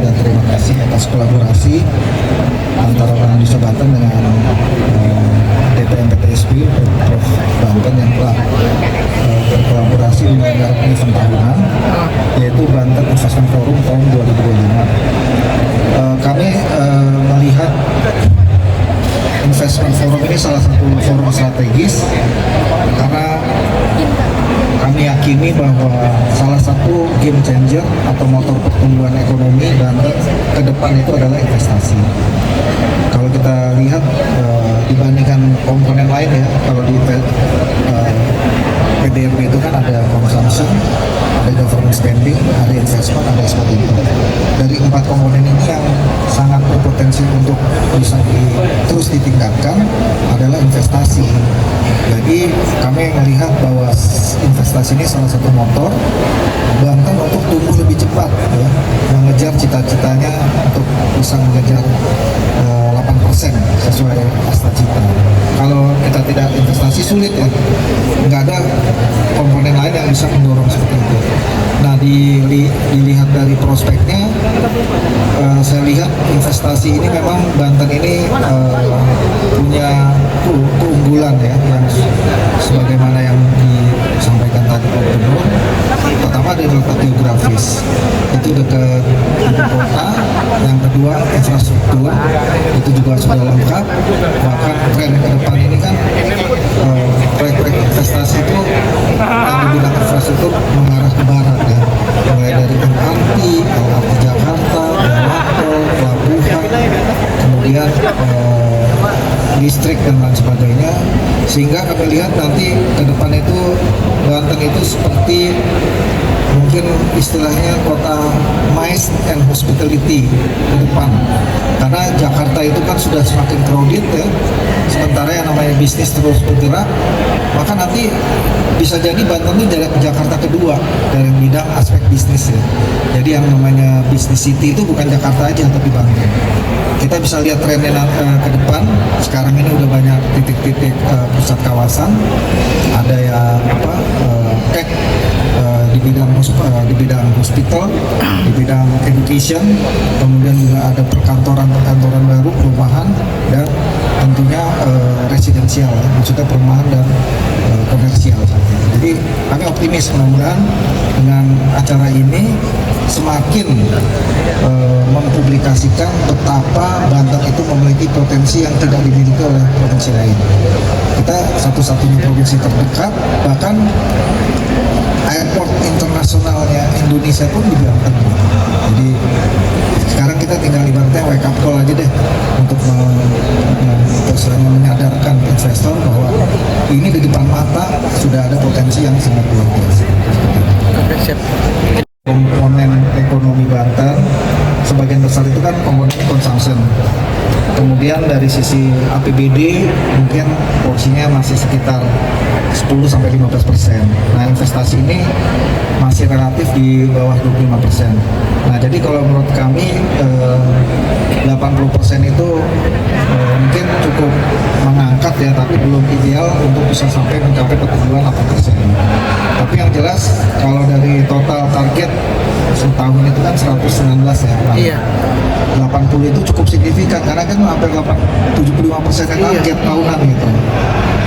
dan terima kasih atas kolaborasi antara Bank Indonesia Banten dengan DPM PTSB Prof Banten yang telah berkolaborasi menyelenggarakan event tahunan yaitu Banten Investment Forum tahun 2025. Kami melihat Investment Forum ini salah satu forum strategis karena kami yakini bahwa salah satu game changer atau motor pertumbuhan ekonomi Banten ke depan itu adalah investasi. Kalau kita lihat dibandingkan komponen lain ya, kalau di PDRB itu kan ada consumption, ada government spending, ada investment, ada export import. Dari 4 komponen ini yang sangat berpotensi untuk bisa terus ditingkatkan adalah investasi. Jadi kami melihat bahwa investasi ini salah satu motor Banten untuk tumbuh lebih cepat ya, mengejar cita-citanya untuk bisa mengejar 8% sesuai asta cita. Kalau kita tidak investasi sulit ya, nggak ada komponen lain yang bisa mendorong seperti itu. Nah dilihat dari prospeknya, saya lihat investasi ini memang Banten ini punya keunggulan ya, yang sebagaimana yang disampaikan tadi Pak Gubernur. Pertama dari letak geografis, itu dekat ibu kota. Yang kedua infrastruktur, itu juga sudah lengkap. Bahkan tren ke depan ini kan proyek-proyek investasi itu yang di bidang infrastruktur mengarah ke barat ya, mulai dari LRT Jakarta, Jalan pelabuhan, kemudian listrik dan lain sebagainya, sehingga kami lihat nanti ke depan itu Banten itu seperti mungkin istilahnya kota MICE and hospitality ke depan, karena Jakarta itu kan sudah semakin crowded ya, sementara yang namanya bisnis terus bergerak, maka nanti bisa jadi Banten itu Jakarta kedua dari bidang aspek bisnis ya. Jadi yang namanya bisnis city itu bukan Jakarta aja tapi Banten. Kita bisa lihat trennya ke depan. Sekarang ini udah banyak titik-titik pusat kawasan, ada yang tech di bidang hospital, di bidang education, kemudian juga ada perkantoran baru, perumahan, dan tentunya residensial, maksudnya perumahan dan komersial. Jadi kami optimis mudah-mudahan dengan acara ini semakin mempublikasikan betapa Banten itu memiliki potensi yang tidak dimiliki oleh provinsi lain. Kita satu-satunya provinsi terdekat, bahkan airport internasionalnya Indonesia pun di Banten. Jadi sekarang kita tinggal ibaratnya wake up call aja deh untuk menyadarkan investor bahwa ini di depan mata sudah ada potensi yang sangat luar biasa. Komponen ekonomi Banten sebagian besar itu kan komponen consumption. Kemudian dari sisi APBD mungkin porsinya masih sekitar 10-15%. Nah investasi ini masih relatif di bawah 25%. Nah jadi kalau menurut kami 80% itu mungkin cukup mengangkat ya, tapi belum ideal untuk bisa sampai mencapai pertumbuhan 8%. Tapi yang jelas kalau dari total target setahun itu kan 119 ya. Iya. 80 itu cukup signifikan karena kan hampir 75% kan target tahunan gitu.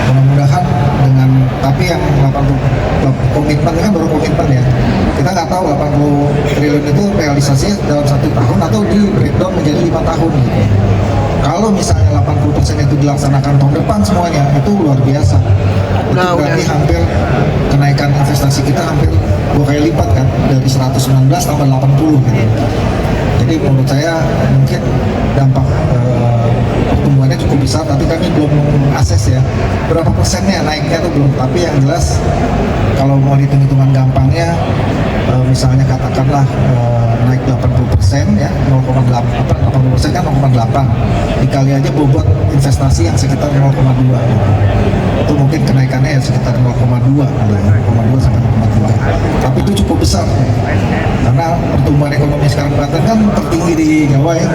Mudah-mudahan dengan, tapi yang 80 komitmen kan baru komitmen ya. Kita nggak tahu 80 triliun itu realisasinya dalam 1 tahun atau di breakdown menjadi 5 tahun gitu. Kalau misalnya 80% itu dilaksanakan tahun depan semuanya, itu luar biasa. Itu berarti hampir kenaikan investasi kita hampir 2 kali lipat kan, dari 119 tambah 80 gitu. Jadi menurut saya mungkin dampak pertumbuhannya cukup besar, tapi kami belum mengakses ya berapa persennya naiknya itu belum. Tapi yang jelas kalau mau hitung-hitungan gampangnya, misalnya katakanlah naik 80% ya, 80% kan 0,8 dikali aja bobot investasi yang sekitar 0,2 gitu. Itu mungkin kenaikannya ya sekitar 0,2 sampai 0,2, tapi itu cukup besar karena pertumbuhan ekonomi sekarang Banten kan tertinggi di Jawa ya,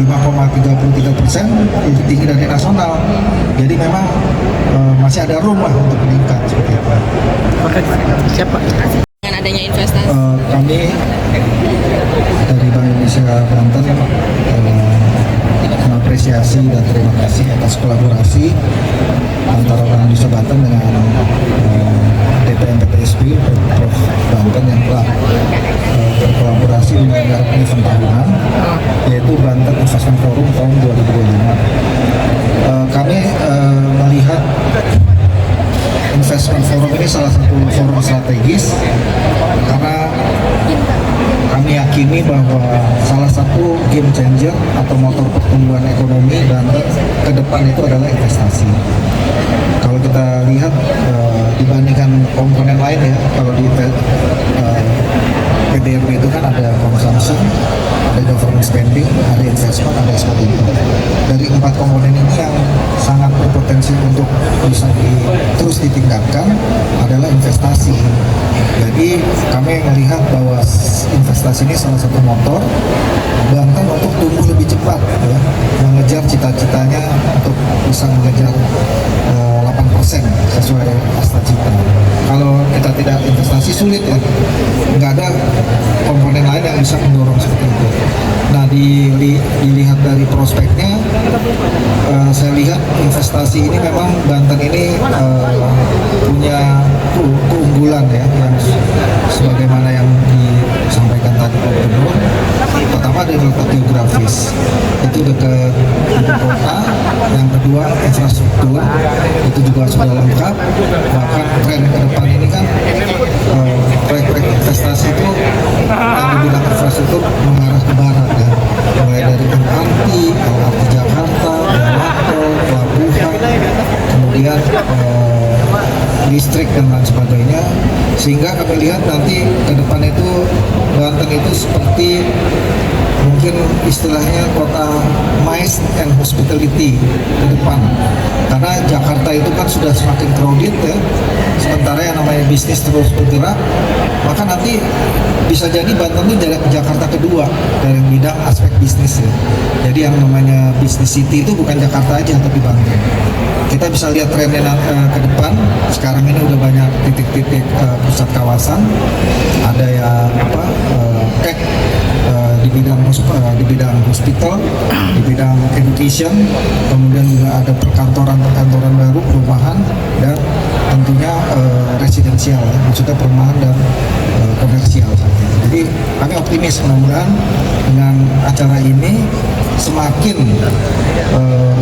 5,33%, itu tinggi dari nasional. Jadi memang masih ada room lah untuk meningkat seperti itu. Oke, siap Pak. dengan adanya investasi? Kami dari Bank Indonesia Banten mengapresiasi dan terima kasih atas kolaborasi antara Bank Indonesia Banten dengan DPM PTSB Prof Banten yang telah berkolaborasi menyelenggarakan event tahunan yaitu Banten Investment Forum tahun 2025. Kami melihat Investment Forum ini salah satu forum strategis karena kami yakini bahwa salah satu game changer atau motor pertumbuhan ekonomi Banten ke depan itu adalah investasi. Kalau kita lihat dibandingkan komponen lain ya, kalau di PDRB itu kan ada consumption, ada government spending, ada investment, ada export import. Dari 4 komponen ini yang sangat berpotensi untuk bisa terus ditingkatkan adalah investasi. Jadi kami melihat bahwa investasi ini salah satu motor Banten untuk tumbuh lebih cepat ya, mengejar cita-citanya untuk bisa mengejar 8% sesuai asta cita. Kalau kita tidak investasi sulit ya, nggak ada komponen lain yang bisa mendorong seperti itu. Nah dilihat dari prospeknya, saya lihat investasi ini memang Banten ini punya keunggulan ya, yang sebagaimana yang disampaikan tadi Pak Gubernur. Pertama dari letak geografis, itu dekat ibu kota. Yang kedua infrastruktur, itu juga sudah lengkap. Bahkan tren ke depan ini kan proyek-proyek investasi itu yang di bidang infrastruktur mengarah ke barat ya, mulai dari LRT Jakarta, jalan tol, pelabuhan, kemudian listrik dan lain sebagainya, sehingga kami lihat nanti ke depan itu Banten itu seperti mungkin istilahnya kota MICE and hospitality ke depan, karena Jakarta itu kan sudah semakin crowded ya, sementara yang namanya bisnis terus bergerak, maka nanti bisa jadi Banten itu Jakarta kedua dari bidang aspek bisnis ya. Jadi yang namanya bisnis city itu bukan Jakarta aja tapi Banten. Kita bisa lihat trennya ke depan. Sekarang ini udah banyak titik-titik pusat kawasan, ada yang tech di bidang hospital, di bidang education, kemudian juga ada perkantoran baru, perumahan, dan tentunya residensial, maksudnya perumahan dan komersial. Jadi kami optimis mudah-mudahan dengan acara ini semakin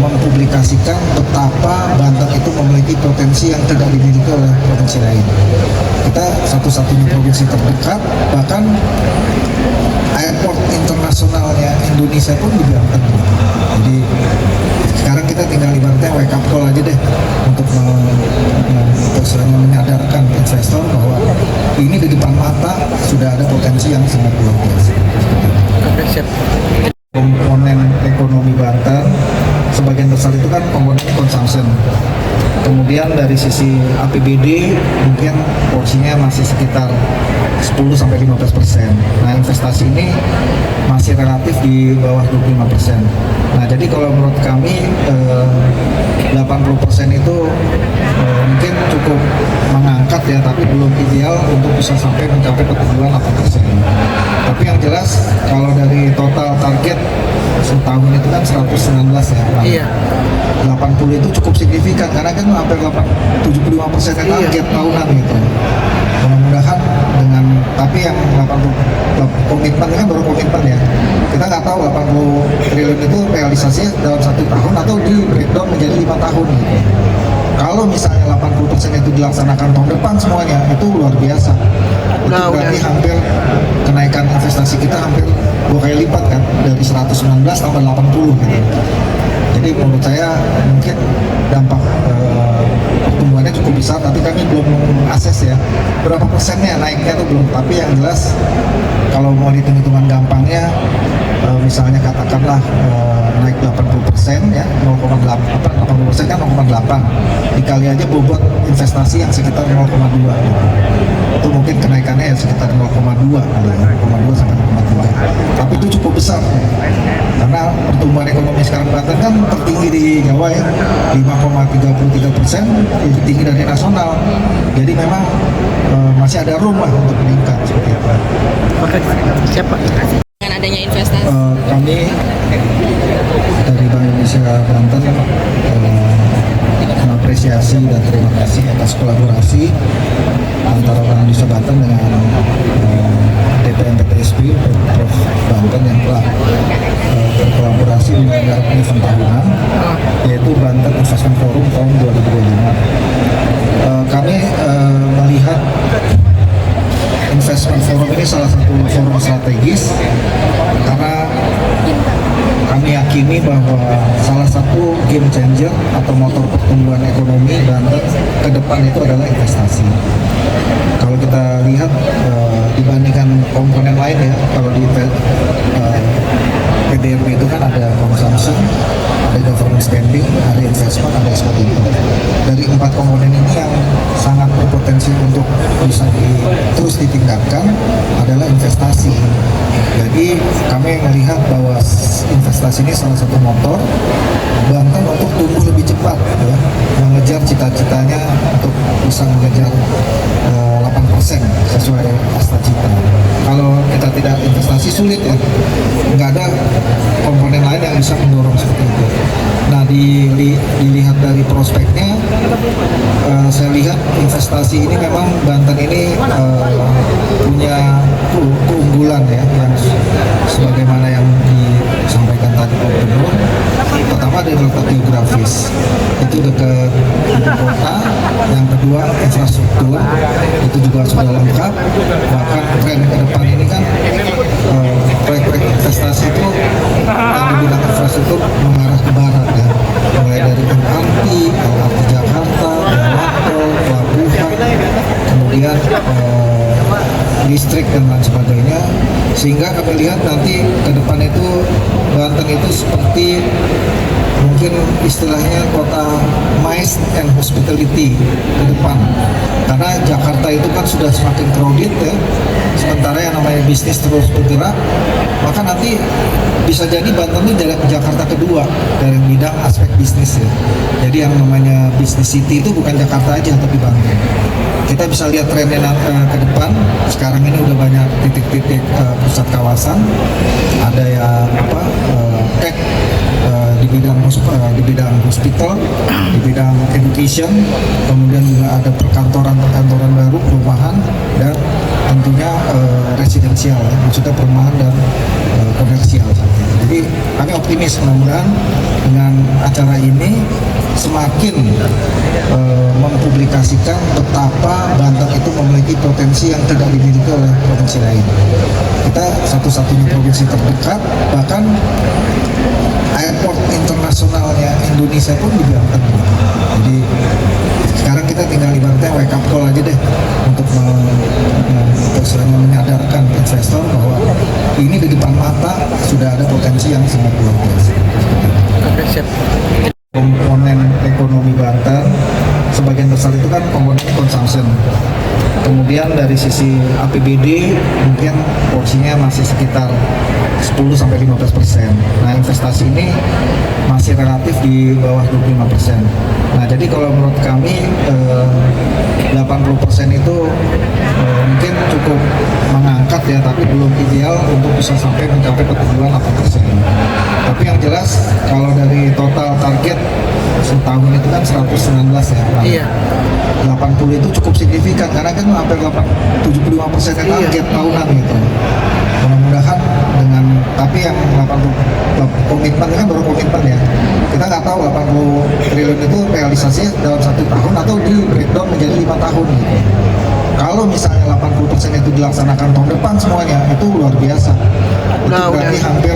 mempublikasikan betapa Banten itu memiliki potensi yang tidak dimiliki oleh provinsi lain. Kita satu-satunya provinsi terdekat, bahkan airport internasionalnya Indonesia pun di Banten. Jadi sekarang kita tinggal ibaratnya wake up call aja deh untuk menyadarkan investor bahwa ini di depan mata sudah ada potensi yang sangat luar biasa. Komponen ekonomi Banten sebagian besar itu kan komponen consumption. Kemudian dari sisi APBD mungkin porsinya masih sekitar 10-15%. Nah investasi ini masih relatif di bawah 25%. Nah jadi kalau menurut kami 80% itu mungkin cukup mengangkat ya, tapi belum ideal untuk bisa sampai mencapai pertumbuhan 8%. Tapi yang jelas kalau dari total target setahun itu kan 119 ya. Iya. 80 itu cukup signifikan karena kan hampir 75% target tahunan gitu. Mudah-mudahan dengan, tapi yang 80 komitmen kan baru komitmen ya. Kita nggak tahu 80 triliun itu realisasinya dalam 1 tahun atau di breakdown menjadi 5 tahun gitu. Kalau misalnya 80% itu dilaksanakan tahun depan semuanya, itu luar biasa. Itu berarti hampir kenaikan investasi kita hampir 2 kali lipat kan, dari 119 tambah 80 gitu. Jadi menurut saya mungkin dampak pertumbuhannya cukup besar, tapi kami belum mengakses ya berapa persennya naiknya itu belum. Tapi yang jelas kalau mau hitung-hitungan gampangnya, misalnya katakanlah naik 80% ya, 80% kan 0,8 dikali aja bobot investasi yang sekitar 0,2 gitu. Itu mungkin kenaikannya ya sekitar 0,2 sampai 0,2, tapi itu cukup besar karena karena pertumbuhan ekonomi sekarang Banten kan tertinggi di Jawa ya, 5,33%, itu tinggi dari nasional. Jadi memang masih ada room lah untuk meningkat seperti itu. Oke, siapa? Dengan adanya investasi. Kami dari Bank Indonesia Banten mengapresiasi dan terima kasih atas kolaborasi antara Bank Indonesia Banten dengan DPMPTSB Prof Banten yang telah berkolaborasi menyelenggarakan event tahunan, yaitu Banten Investment Forum tahun 2025. Kami melihat Investment Forum ini salah satu forum strategis karena kami yakini bahwa salah satu game changer atau motor pertumbuhan ekonomi Banten ke depan itu adalah investasi. Kalau kita lihat dibandingkan komponen lain ya, kalau di PDRB itu kan ada consumption, ada government spending, ada investment, ada export import. Dari 4 komponen ini yang sangat berpotensi untuk bisa terus ditingkatkan adalah investasi. Jadi kami melihat bahwa investasi ini salah satu motor Banten untuk tumbuh lebih cepat ya, mengejar cita-citanya untuk bisa mengejar 8% sesuai asta cita. Kalau kita tidak investasi sulit ya, nggak ada komponen lain yang bisa mendorong seperti itu. Nah dilihat dari prospeknya, saya lihat investasi ini memang Banten ini punya keunggulan ya, yang sebagaimana yang disampaikan tadi Pak Gubernur. Pertama dari letak geografis, itu dekat ibu kota. Yang kedua infrastruktur, itu juga sudah lengkap. Bahkan tren ke depan ini kan proyek-proyek investasi itu yang di bidang infrastruktur mengarah ke barat ya, mulai dari LRT Jakarta, jalan tol, pelabuhan, kemudian listrik dan lain sebagainya, sehingga kami lihat nanti ke depan itu Banten itu seperti mungkin istilahnya kota MICE and hospitality ke depan, karena Jakarta itu kan sudah semakin crowded ya, sementara yang namanya bisnis terus bergerak, maka nanti bisa jadi Banten itu Jakarta kedua dari bidang aspek bisnis ya. Jadi yang namanya bisnis city itu bukan Jakarta aja tapi Banten. Kita bisa lihat trennya ke depan. Sekarang ini udah banyak titik-titik pusat kawasan, ada yang tech di bidang hospital, di bidang education, kemudian juga ada perkantoran baru, perumahan, dan tentunya residensial, maksudnya perumahan dan komersial. Jadi kami optimis mudah-mudahan dengan acara ini semakin mempublikasikan betapa Banten itu memiliki potensi yang tidak dimiliki oleh provinsi lain. Kita satu-satunya provinsi terdekat, bahkan airport internasionalnya Indonesia pun di Banten. Jadi sekarang kita tinggal ibaratnya wake up call aja deh untuk menyadarkan investor bahwa ini di depan mata sudah ada potensi yang sangat luar biasa. Komponen ekonomi Banten sebagian besar itu kan komponen consumption. Kemudian dari sisi APBD mungkin porsinya masih sekitar 10-15%. Nah investasi ini masih relatif di bawah 25%. Nah jadi kalau menurut kami 80% itu mungkin cukup mengangkat ya, tapi belum ideal untuk bisa sampai mencapai pertumbuhan 8%. Tapi yang jelas kalau dari total target setahun itu kan 119 ya. Iya. 80 itu cukup signifikan karena kan hampir 75% target tahunan gitu. Mudah-mudahan dengan, tapi yang 80 komitmen kan baru komitmen ya. Kita nggak tahu 80 triliun itu realisasinya dalam 1 tahun atau di breakdown menjadi 5 tahun gitu. Kalau misalnya 80% itu dilaksanakan tahun depan semuanya, itu luar biasa. Itu berarti hampir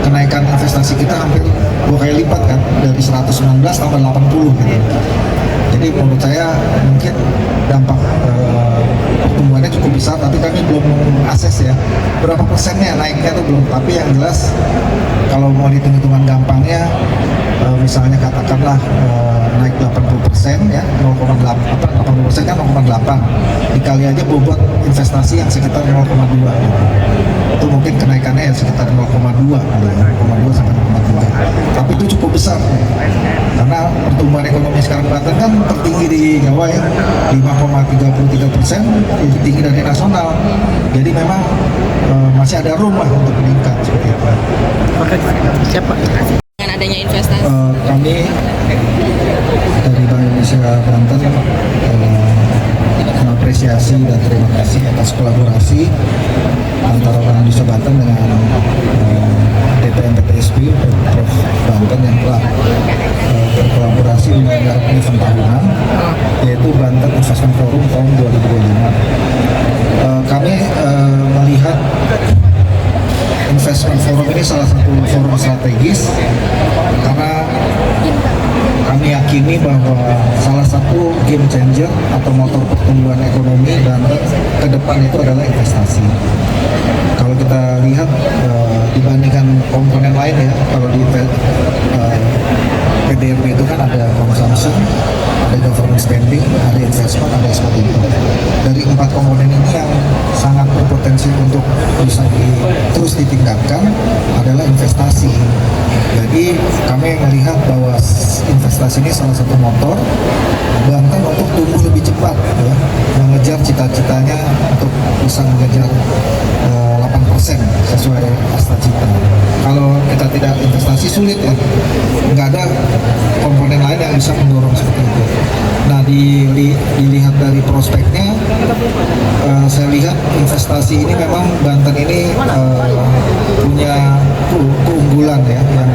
kenaikan investasi kita hampir 2 kali lipat kan, dari 119 tambah 80 gitu. Jadi menurut saya mungkin dampak pertumbuhannya cukup besar, tapi kami belum mengakses ya berapa persennya naiknya itu belum. Tapi yang jelas kalau mau hitung-hitungan gampangnya, misalnya katakanlah naik 80% ya, 80% kan 0,8 dikali aja bobot investasi yang sekitar 0,2 gitu. itu mungkin kenaikannya ya sekitar 0,2 sampai 0,2. Tapi itu cukup besar karena pertumbuhan ekonomi sekarang Banten kan tertinggi di Jawa ya, 5,33%, lebih tinggi dari nasional. Jadi memang masih ada room lah untuk meningkat seperti itu. Oke, siap Pak. Dengan adanya investasi. Kami dari Bank Indonesia Banten mengapresiasi dan terima kasih atas kolaborasi antara Bank Indonesia Banten dengan DPM PTSB Prof Banten yang telah berkolaborasi menyelenggarakan event tahunan yaitu Banten Investment Forum tahun 2025. Kami melihat Investment Forum ini salah satu forum strategis karena kami yakini bahwa salah satu game changer atau motor pertumbuhan ekonomi Banten ke depan itu adalah investasi. Kalau kita lihat dibandingkan komponen lain ya, kalau di PDRB itu kan ada consumption, ada government spending, ada investment, ada export import. Dari 4 komponen ini yang sangat berpotensi untuk bisa terus ditingkatkan adalah investasi. Jadi kami melihat bahwa investasi ini salah satu motor Banten untuk tumbuh lebih cepat ya, mengejar cita-citanya untuk bisa mengejar 8% sesuai asta cita. Kalau kita tidak investasi sulit ya, nggak ada komponen lain yang bisa mendorong seperti itu. Nah dilihat dari prospeknya, saya lihat investasi ini memang Banten ini punya keunggulan ya, yang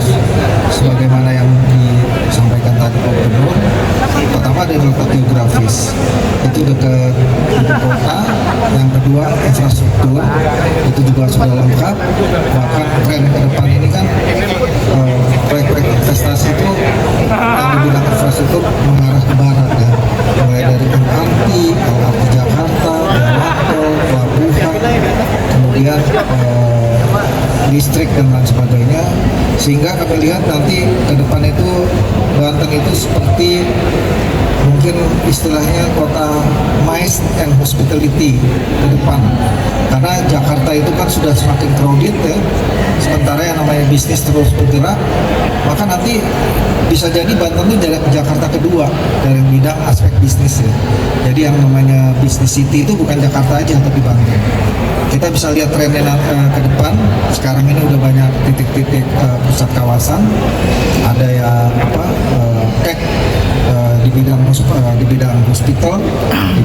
sebagaimana yang disampaikan tadi Pak Gubernur. Pertama dari letak geografis, itu dekat ibu kota. Yang kedua infrastruktur, itu juga sudah lengkap. Bahkan tren ke depan ini kan proyek-proyek investasi itu yang di bidang infrastruktur mengarah ke barat ya, mulai dari LRT Jakarta, tol, pelabuhan, kemudian listrik dan lain sebagainya, sehingga kami lihat nanti ke depan itu Banten itu seperti mungkin istilahnya kota MICE and hospitality ke depan, karena Jakarta itu kan sudah semakin crowded ya, sementara yang namanya bisnis terus bergerak, maka nanti bisa jadi Banten itu jadi Jakarta kedua dari bidang aspek bisnis ya. Jadi yang namanya bisnis city itu bukan Jakarta aja tapi Banten. Kita bisa lihat trennya ke depan. Sekarang ini udah banyak titik-titik pusat kawasan, ada ya tech di bidang hospital, di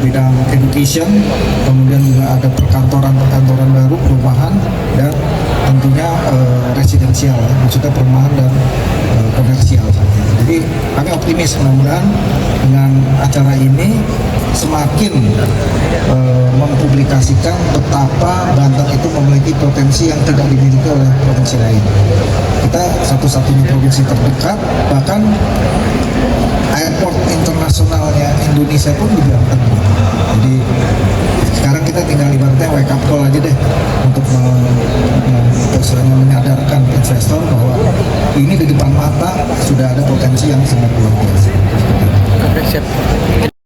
bidang education, kemudian juga ada perkantoran baru, perumahan, dan tentunya residensial, maksudnya perumahan dan komersial. Jadi kami optimis mudah-mudahan dengan acara ini semakin mempublikasikan betapa Banten itu memiliki potensi yang tidak dimiliki oleh provinsi lain. Kita satu-satunya provinsi terdekat, bahkan airport internasionalnya Indonesia pun di Banten. Jadi sekarang kita tinggal ibaratnya wake up call aja deh untuk menyadarkan investor bahwa ini di depan mata sudah ada potensi yang sangat luar biasa.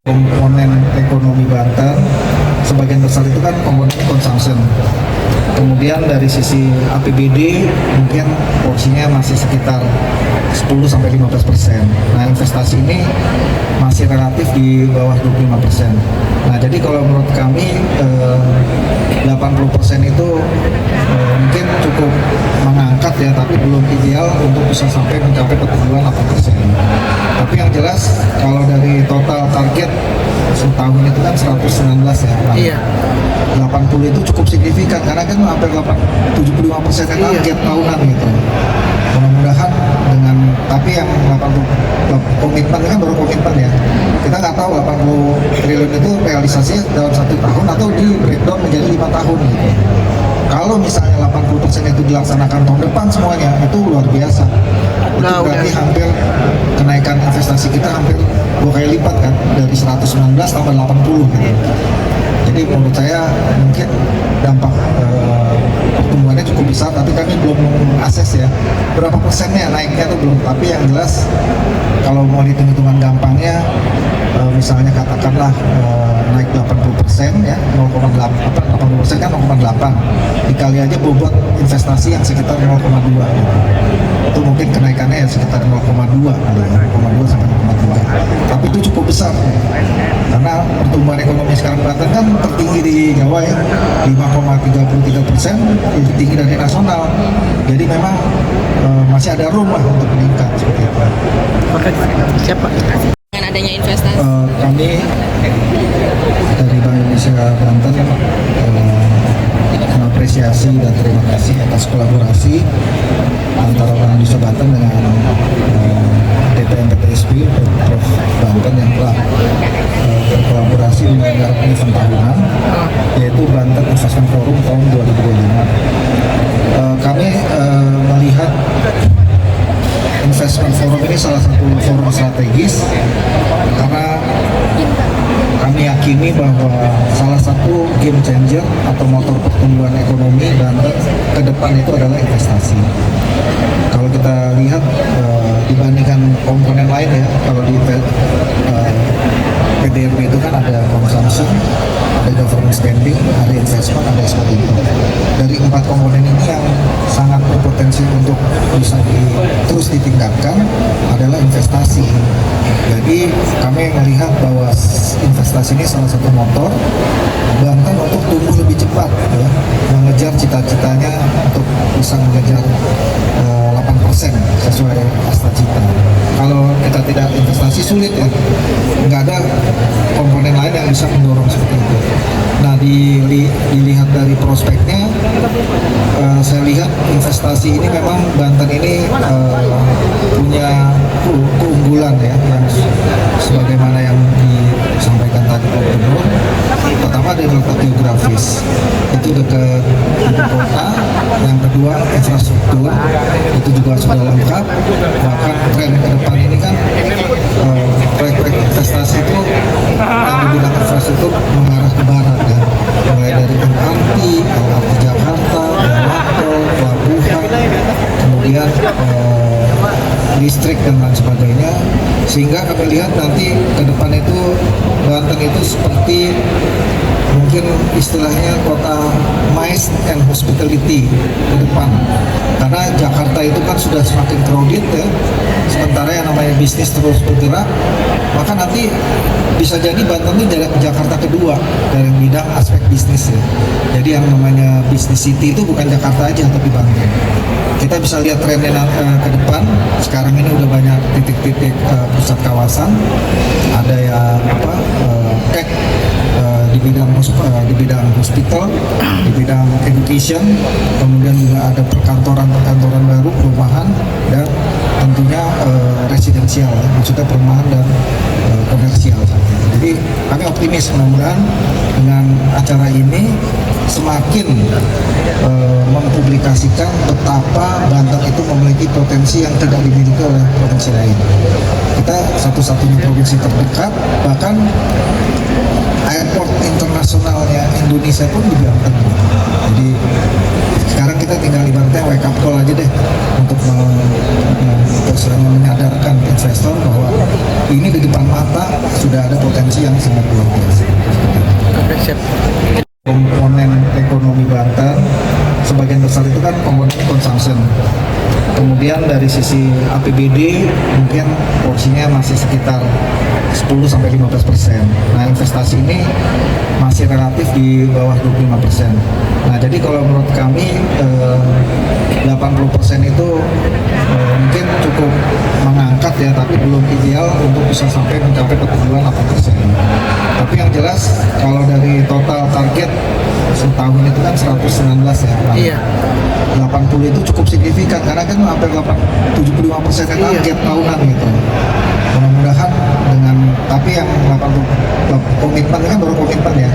Komponen ekonomi Banten sebagian besar itu kan komponen consumption. Kemudian dari sisi APBD mungkin porsinya masih sekitar 10-15%. Nah investasi ini masih relatif di bawah 25%. Nah jadi kalau menurut kami 80% itu mungkin cukup mengangkat ya, tapi belum ideal untuk bisa sampai mencapai pertumbuhan 8%. Tapi yang jelas kalau dari total target setahun itu kan 119 ya. Iya. 80 itu cukup signifikan karena kan hampir 75% target tahunan gitu. Mudah-mudahan dengan, tapi yang 80 komitmen kan baru komitmen ya. Kita nggak tahu 80 triliun itu realisasinya dalam 1 tahun atau di breakdown menjadi 5 tahun gitu. Kalau misalnya 80% itu dilaksanakan tahun depan semuanya, itu luar biasa. Itu berarti hampir kenaikan investasi kita hampir 2 kali lipat kan, dari 119 tambah 80 gitu. Jadi menurut saya mungkin dampak pertumbuhannya cukup besar, tapi kami belum mengakses ya berapa persennya naiknya itu belum. Tapi yang jelas kalau mau hitung-hitungan gampangnya, misalnya katakanlah naik 80%, 80% ya, 80% kan 0,8 dikali aja bobot investasi yang sekitar 0,2 gitu. Itu mungkin kenaikannya ya sekitar 0,2 sampai 0,2, tapi itu cukup besar karena pertumbuhan ekonomi sekarang Banten kan tertinggi di Jawa ya, 5,33%, lebih tinggi dari nasional. Jadi memang masih ada room lah untuk meningkat seperti itu. Oke, siap Pak. Dengan adanya investasi. Kami dari Bank Indonesia Banten mengapresiasi dan terima kasih atas kolaborasi antara Bank Indonesia Banten dengan DPM PTSB Prof Banten yang telah berkolaborasi menyelenggarakan event tahunan, yaitu Banten Investment Forum tahun 2025. Kami melihat Investment Forum ini salah satu forum strategis karena kami yakini bahwa salah satu game changer atau motor pertumbuhan ekonomi Banten ke depan itu adalah investasi. Kalau kita lihat dibandingkan komponen lain ya, kalau di PDRB itu kan ada consumption, ada government spending, ada investment, ada export import. Dari 4 komponen ini yang sangat berpotensi untuk bisa terus ditingkatkan adalah investasi. Jadi kami melihat bahwa investasi ini salah satu motor Banten untuk tumbuh lebih cepat ya, mengejar cita-citanya untuk bisa mengejar 8% sesuai asta cita. Kalau kita tidak investasi sulit ya, nggak ada komponen lain yang bisa mendorong seperti itu. Nah, dilihat dari prospeknya, saya lihat investasi ini memang Banten ini punya keunggulan ya, yang sebagaimana yang disampaikan tadi Pak Gubernur. Pertama dari letak geografis, itu dekat ibu kota. Yang kedua infrastruktur, itu juga sudah lengkap. Bahkan tren ke depan ini kan proyek-proyek investasi itu yang di bidang infrastruktur mengarah ke barat ya, mulai dari LRT Jakarta, tol, pelabuhan, kemudian listrik dan lain sebagainya, sehingga kami lihat nanti ke depan itu Banten itu seperti mungkin istilahnya kota MICE and hospitality ke depan, karena Jakarta itu kan sudah semakin crowded ya, sementara yang namanya bisnis terus bergerak, maka nanti bisa jadi Banten ini Jakarta kedua dari bidang aspek bisnis ya. Jadi yang namanya bisnis city itu bukan Jakarta aja tapi Banten. Kita bisa lihat trennya ke depan. Sekarang ini udah banyak titik-titik pusat kawasan, ada yang tech di bidang hospital, di bidang education, kemudian juga ada perkantoran baru, perumahan, dan tentunya residensial, maksudnya perumahan dan komersial. Jadi kami optimis mudah-mudahan dengan acara ini semakin mempublikasikan betapa Banten itu memiliki potensi yang tidak dimiliki oleh provinsi lain. Kita satu-satunya provinsi terdekat, bahkan airport internasionalnya Indonesia pun di Banten. Jadi sekarang kita tinggal ibaratnya wake up call aja deh untuk menyadarkan investor bahwa ini di depan mata sudah ada potensi yang sangat luar biasa. Oke, siap. Komponen ekonomi Banten sebagian besar itu kan komponen consumption. Kemudian dari sisi APBD mungkin porsinya masih sekitar 10-15%. Nah, investasi ini masih relatif di bawah 25%. Nah, jadi kalau menurut kami 80% itu mungkin cukup mengangkat ya, tapi belum ideal untuk bisa sampai mencapai pertumbuhan 8%. Tapi yang jelas kalau dari total target setahun itu kan 119 ya. Iya. 80 itu cukup signifikan karena kan hampir 75% target tahunan gitu. Mudah-mudahan dengan, tapi yang 80 komitmen kan baru komitmen ya.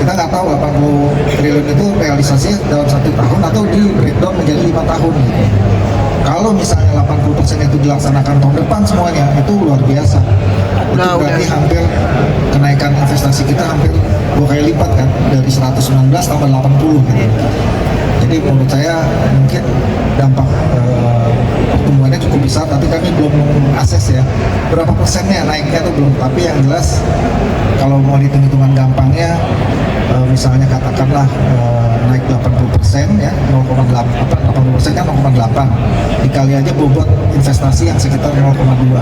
Kita nggak tahu 80 triliun itu realisasinya dalam 1 tahun atau di breakdown menjadi 5 tahun gitu. Kalau misalnya 80% itu dilaksanakan tahun depan semuanya, itu luar biasa. Itu berarti hampir kenaikan investasi kita hampir 2 kali lipat kan, dari 119 tambah 80 gitu. Jadi menurut saya mungkin dampak pertumbuhannya cukup besar, tapi kami belum mengakses ya berapa persennya naiknya itu belum. Tapi yang jelas kalau mau hitung-hitungan gampangnya, misalnya katakanlah naik 80% ya, 80% kan 0,8 dikali aja bobot investasi yang sekitar 0,2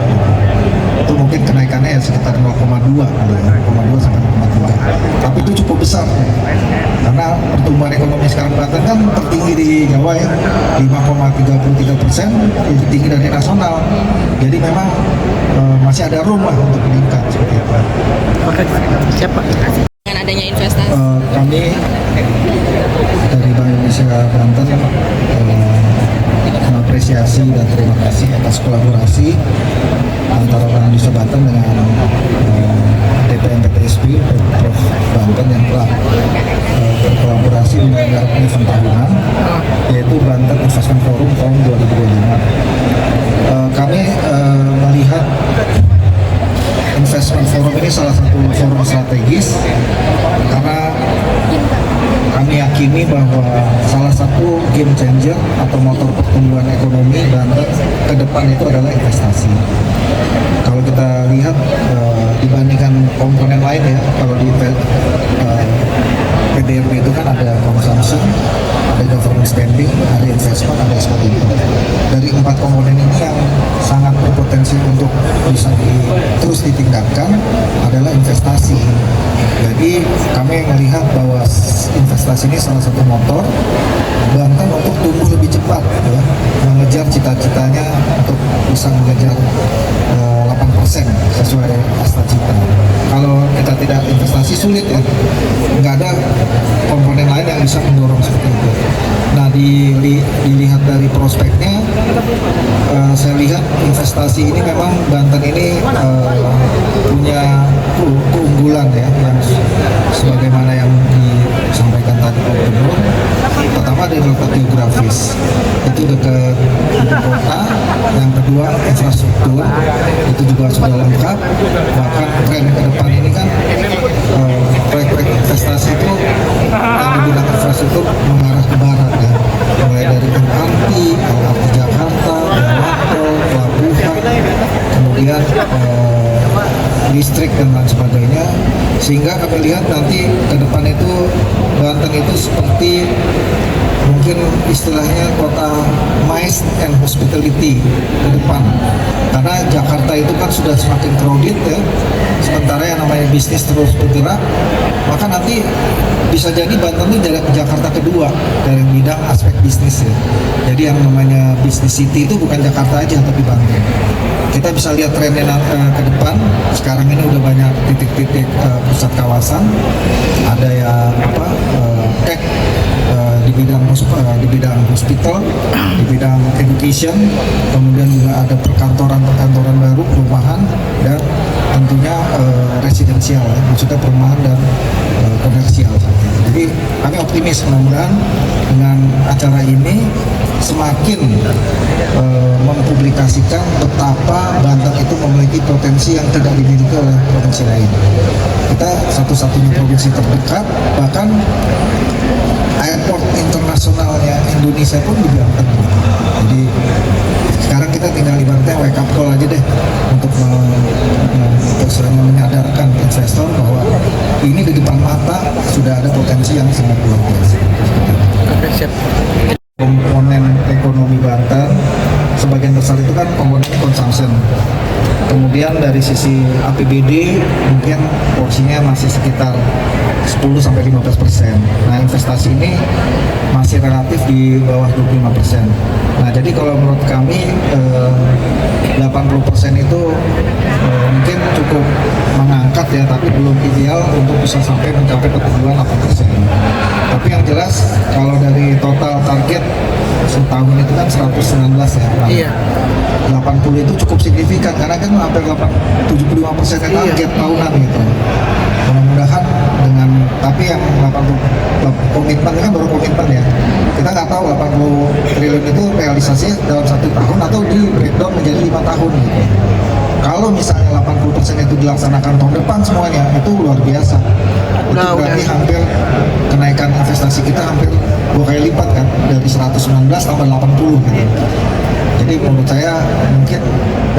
itu mungkin kenaikannya ya sekitar 0,2 sampai 0,2, tapi itu cukup besar karena pertumbuhan ekonomi sekarang Banten kan tertinggi di Jawa ya, 5,33%, itu tinggi dari nasional, jadi memang masih ada room lah untuk meningkat seperti itu. Oke, siap Pak. Dengan adanya investasi. Kami dari Bank Indonesia Banten mengapresiasi dan terima kasih atas kolaborasi antara Bank Indonesia Banten dengan DPM PTSB Prof Banten yang telah berkolaborasi menyelenggarakan event tahunan yaitu Banten Investment Forum tahun 2025. Kami melihat Investment Forum ini salah satu forum strategis karena kami yakini bahwa salah satu game changer atau motor pertumbuhan ekonomi Banten ke depan itu adalah investasi. Kalau kita lihat dibandingkan komponen lain ya, kalau di PDRB itu kan ada consumption, ada government spending, ada investment, ada export import. Dari 4 komponen ini yang sangat berpotensi untuk bisa terus ditingkatkan adalah investasi. Jadi kami melihat bahwa investasi ini salah satu motor Banten untuk tumbuh lebih cepat ya, mengejar cita-citanya untuk bisa mengejar 8% sesuai asta cita. Kalau kita tidak investasi sulit ya, nggak ada komponen lain yang bisa mendorong seperti itu. Nah dilihat dari prospeknya, saya lihat investasi ini memang Banten ini punya keunggulan ya, yang sebagaimana yang disampaikan tadi Pak Gubernur. Pertama dari letak geografis, itu dekat ibu kota. Yang kedua infrastruktur, itu juga sudah lengkap. Bahkan tren ke depan ini kan proyek-proyek investasi itu yang di bidang infrastruktur mengarah ke barat ya, mulai dari LRT Jakarta, jalan tol, pelabuhan, kemudian listrik dan lain sebagainya, sehingga kami lihat nanti ke depan itu Banten itu seperti mungkin istilahnya kota MICE and hospitality ke depan, karena Jakarta itu kan sudah semakin crowded ya, sementara yang namanya bisnis terus bergerak, maka nanti bisa jadi Banten ini jadi Jakarta kedua dari bidang aspek bisnis ya. Jadi yang namanya bisnis city itu bukan Jakarta aja tapi Banten. Kita bisa lihat trennya ke depan. Sekarang ini udah banyak titik-titik pusat kawasan, ada ya tech di bidang hospital, di bidang education, kemudian juga ada perkantoran baru, perumahan, dan tentunya residensial, maksudnya perumahan dan komersial. Jadi kami optimis mudah-mudahan dengan acara ini semakin mempublikasikan betapa Banten itu memiliki potensi yang tidak dimiliki oleh provinsi lain. Kita satu-satunya provinsi terdekat, bahkan airport internasionalnya Indonesia pun di Banten. Jadi sekarang kita tinggal ibaratnya wake up call aja deh untuk menyadarkan investor bahwa ini di depan mata sudah ada potensi yang sangat luar biasa. Oke, siap. Komponen ekonomi Banten sebagian besar itu kan komponen consumption. Kemudian dari sisi APBD mungkin porsinya masih sekitar 10-15%. Nah investasi ini masih relatif di bawah 25%. Nah jadi kalau menurut kami 80% itu mungkin cukup mengangkat ya, tapi belum ideal untuk bisa sampai mencapai pertumbuhan 8%. Tapi yang jelas kalau dari total target setahun itu kan 119 ya. Iya. 80 itu cukup signifikan karena kan hampir 75% target tahunan gitu. Mudah-mudahan dengan, tapi yang 80 komitmen kan baru komitmen ya. Kita nggak tahu 80 triliun itu realisasinya dalam 1 tahun atau di breakdown menjadi 5 tahun gitu. Kalau misalnya 80% itu dilaksanakan tahun depan semuanya, itu luar biasa. Itu berarti hampir kenaikan investasi kita hampir 2 kali lipat kan, dari 119 tambah 80 gitu. Jadi menurut saya mungkin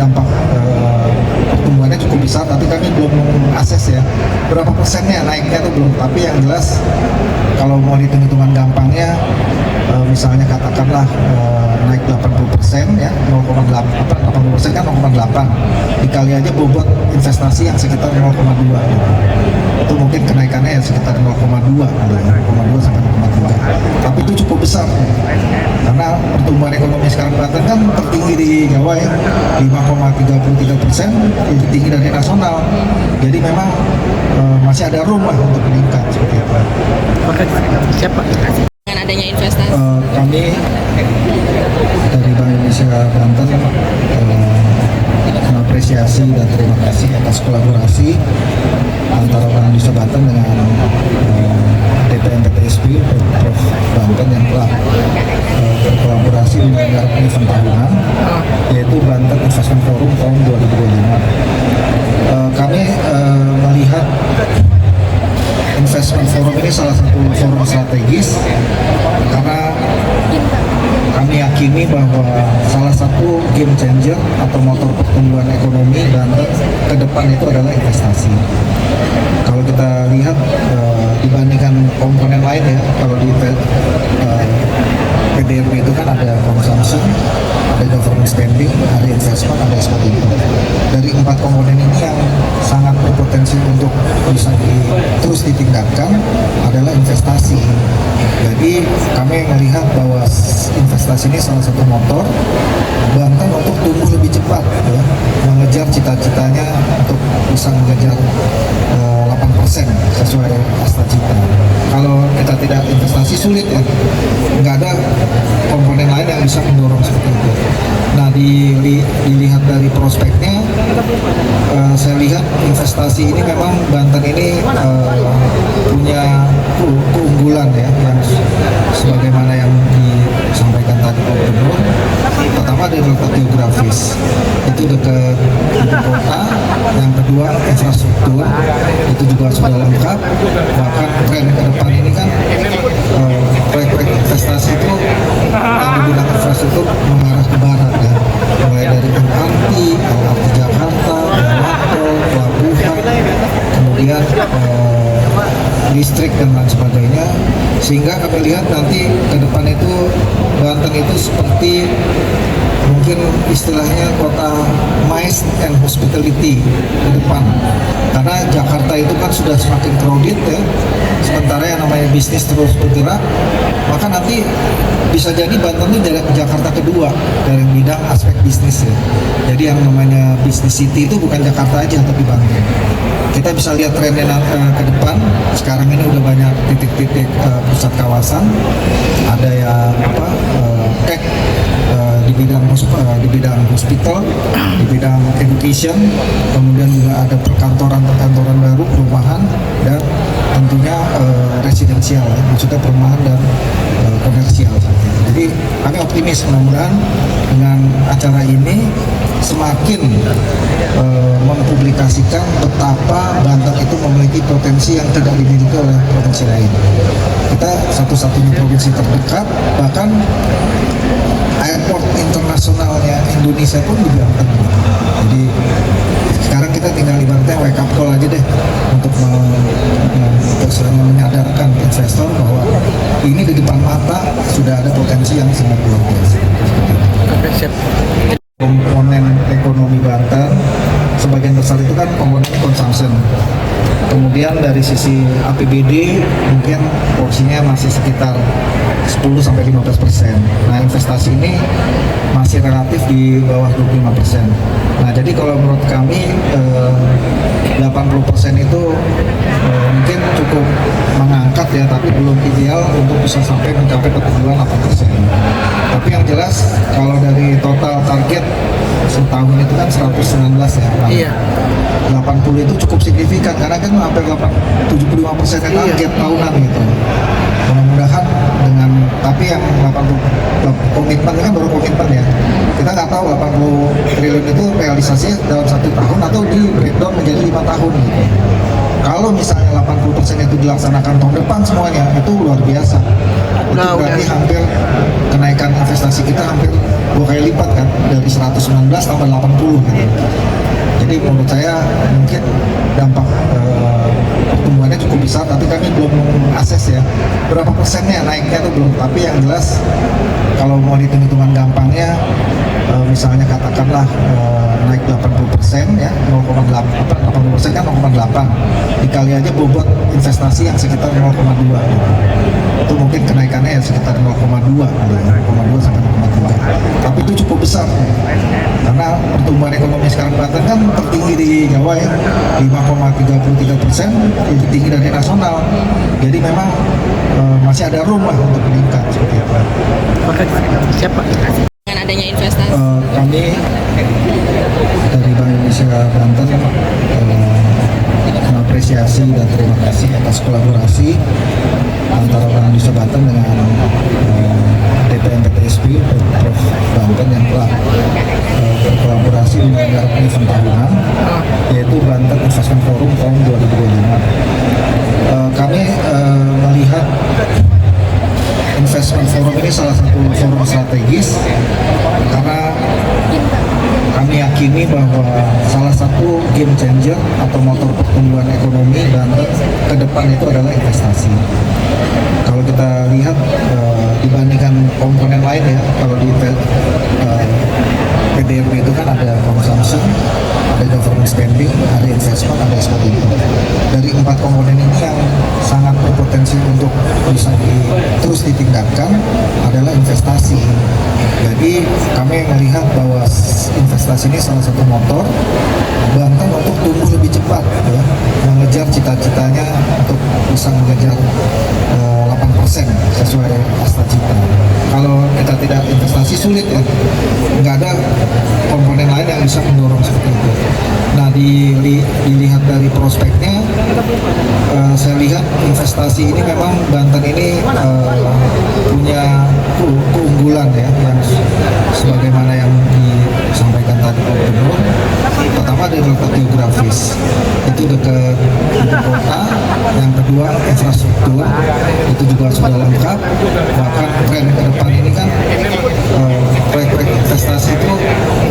dampak pertumbuhannya cukup besar, tapi kami belum mengakses ya berapa persennya naiknya itu belum. Tapi yang jelas kalau mau hitung-hitungan gampangnya, misalnya katakanlah naik 80% ya, 80% kan 0,8 dikali aja bobot investasi yang sekitar 0,2 gitu. Itu mungkin kenaikannya ya sekitar 0,2 sampai 0,2, tapi itu cukup besar karena pertumbuhan ekonomi sekarang Banten kan tertinggi di Jawa ya, 5,33%, lebih tinggi dari nasional. Jadi memang masih ada room lah untuk meningkat seperti itu. Oke, siap Pak. Dengan adanya investasi. Kami dari Bank Indonesia Banten mengapresiasi dan terima kasih atas kolaborasi antara Bank Indonesia Banten dengan DPM PTSB Prof Banten yang telah berkolaborasi menyelenggarakan event tahunan, yaitu Banten Investment Forum tahun 2025. Kami melihat Investment Forum ini salah satu forum strategis karena kami yakini bahwa salah satu game changer atau motor pertumbuhan ekonomi Banten ke depan itu adalah investasi. Kalau kita lihat dibandingkan komponen lain ya, kalau di PDRB itu kan ada consumption, ada government spending, ada investment, ada export import. Dari 4 komponen ini yang sangat berpotensi untuk bisa terus ditingkatkan adalah investasi. Jadi kami melihat bahwa investasi ini salah satu motor Banten untuk tumbuh lebih cepat ya, mengejar cita-citanya untuk bisa mengejar 8% sesuai asta cita. Kalau kita tidak investasi sulit ya, nggak ada komponen lain yang bisa mendorong seperti itu. Nah, dilihat dari prospeknya, saya lihat investasi ini memang Banten ini punya keunggulan ya, yang sebagaimana yang disampaikan tadi Pak Gubernur. Pertama dari letak geografis, itu dekat ibu kota. Yang kedua infrastruktur, itu juga sudah lengkap. Bahkan tren ke depan ini kan proyek-proyek investasi itu yang di bidang infrastruktur mengarah ke barat ya, mulai dari LRT Jakarta, jalan tol, pelabuhan, kemudian listrik dan lain sebagainya, sehingga kami lihat nanti ke depan itu Banten itu seperti mungkin istilahnya kota MICE and hospitality ke depan, karena Jakarta itu kan sudah semakin crowded ya, sementara yang namanya bisnis terus bergerak, maka nanti bisa jadi Banten ini dari Jakarta kedua dari bidang aspek bisnis ya. Jadi yang namanya bisnis city itu bukan Jakarta aja tapi Banten. Kita bisa lihat trennya ke depan. Sekarang ini udah banyak titik-titik pusat kawasan, ada yang tech di bidang hospital, di bidang education, kemudian juga ada perkantoran baru, perumahan, dan tentunya residensial, maksudnya perumahan dan komersial. Jadi kami optimis mudah-mudahan dengan acara ini semakin mempublikasikan betapa Banten itu memiliki potensi yang tidak dimiliki oleh provinsi lain. Kita satu-satunya provinsi terdekat, bahkan airport internasionalnya Indonesia pun di Banten. Jadi sekarang kita tinggal ibaratnya wake up call aja deh untuk menyadarkan investor bahwa ini di depan mata sudah ada potensi yang sangat luar biasa. Oke, siap. Komponen ekonomi Banten sebagian besar itu kan komponen consumption. Kemudian dari sisi APBD mungkin porsinya masih sekitar 10-15%. Nah, investasi ini masih relatif di bawah 25%. Nah, jadi kalau menurut kami 80% itu mungkin cukup mengangkat ya, tapi belum ideal untuk bisa sampai mencapai pertumbuhan 8%. Tapi yang jelas kalau dari total target setahun itu kan 119 ya. Iya. 80 itu cukup signifikan karena kan hampir 75% target tahunan gitu. Mudah-mudahan dengan, tapi yang 80 komitmen kan baru komitmen ya. Kita nggak tahu 80 triliun itu realisasinya dalam 1 tahun atau di breakdown menjadi 5 tahun gitu. Kalau misalnya 80% itu dilaksanakan tahun depan semuanya, itu luar biasa. Itu berarti hampir kenaikan investasi kita hampir 2 kali lipat kan, dari 119 tambah 80 gitu. Jadi menurut saya mungkin dampak pertumbuhannya cukup besar, tapi kami belum akses ya berapa persennya naiknya itu belum. Tapi yang jelas kalau mau hitung-hitungan gampangnya, misalnya katakanlah naik 80% ya, 80% kan 0,8 dikali aja bobot investasi yang sekitar 0,2 gitu. Itu mungkin kenaikannya ya sekitar 0,2 sampai 0,2, tapi itu cukup besar karena pertumbuhan ekonomi sekarang Banten kan tertinggi di Jawa ya, 5,33%, lebih tinggi dari nasional. Jadi memang masih ada room lah untuk meningkat seperti itu. Siapa? Dengan adanya investasi. Kami dari Bank Indonesia Banten mengapresiasi dan terima kasih atas kolaborasi antara Bank Indonesia Banten dengan DPM PTSB Prof Banten yang telah berkolaborasi menyelenggarakan event tahunan, yaitu Banten Investment Forum tahun 2025. Kami melihat Investment Forum ini salah satu forum strategis karena kami yakini bahwa salah satu game changer atau motor pertumbuhan ekonomi Banten ke depan itu adalah investasi. Kalau kita lihat dibandingkan komponen lain ya, kalau di PDRB itu kan ada consumption, ada government spending, ada investment, ada export import. Dari 4 komponen ini yang sangat berpotensi untuk bisa terus ditingkatkan adalah investasi. Jadi kami melihat bahwa investasi ini salah satu motor Banten untuk tumbuh lebih cepat ya, mengejar cita-citanya untuk bisa mengejar 8% sesuai asta cita. Kalau kita tidak investasi sulit ya, nggak ada komponen lain yang bisa mendorong seperti itu. Nah, dilihat dari prospeknya, saya lihat investasi ini memang Banten ini punya keunggulan ya, yang sebagaimana yang disampaikan tadi Pak Gubernur. Pertama dari letak geografis, itu dekat ibu kota. Yang kedua infrastruktur, itu juga sudah lengkap. Bahkan tren ke depan ini kan proyek-proyek investasi itu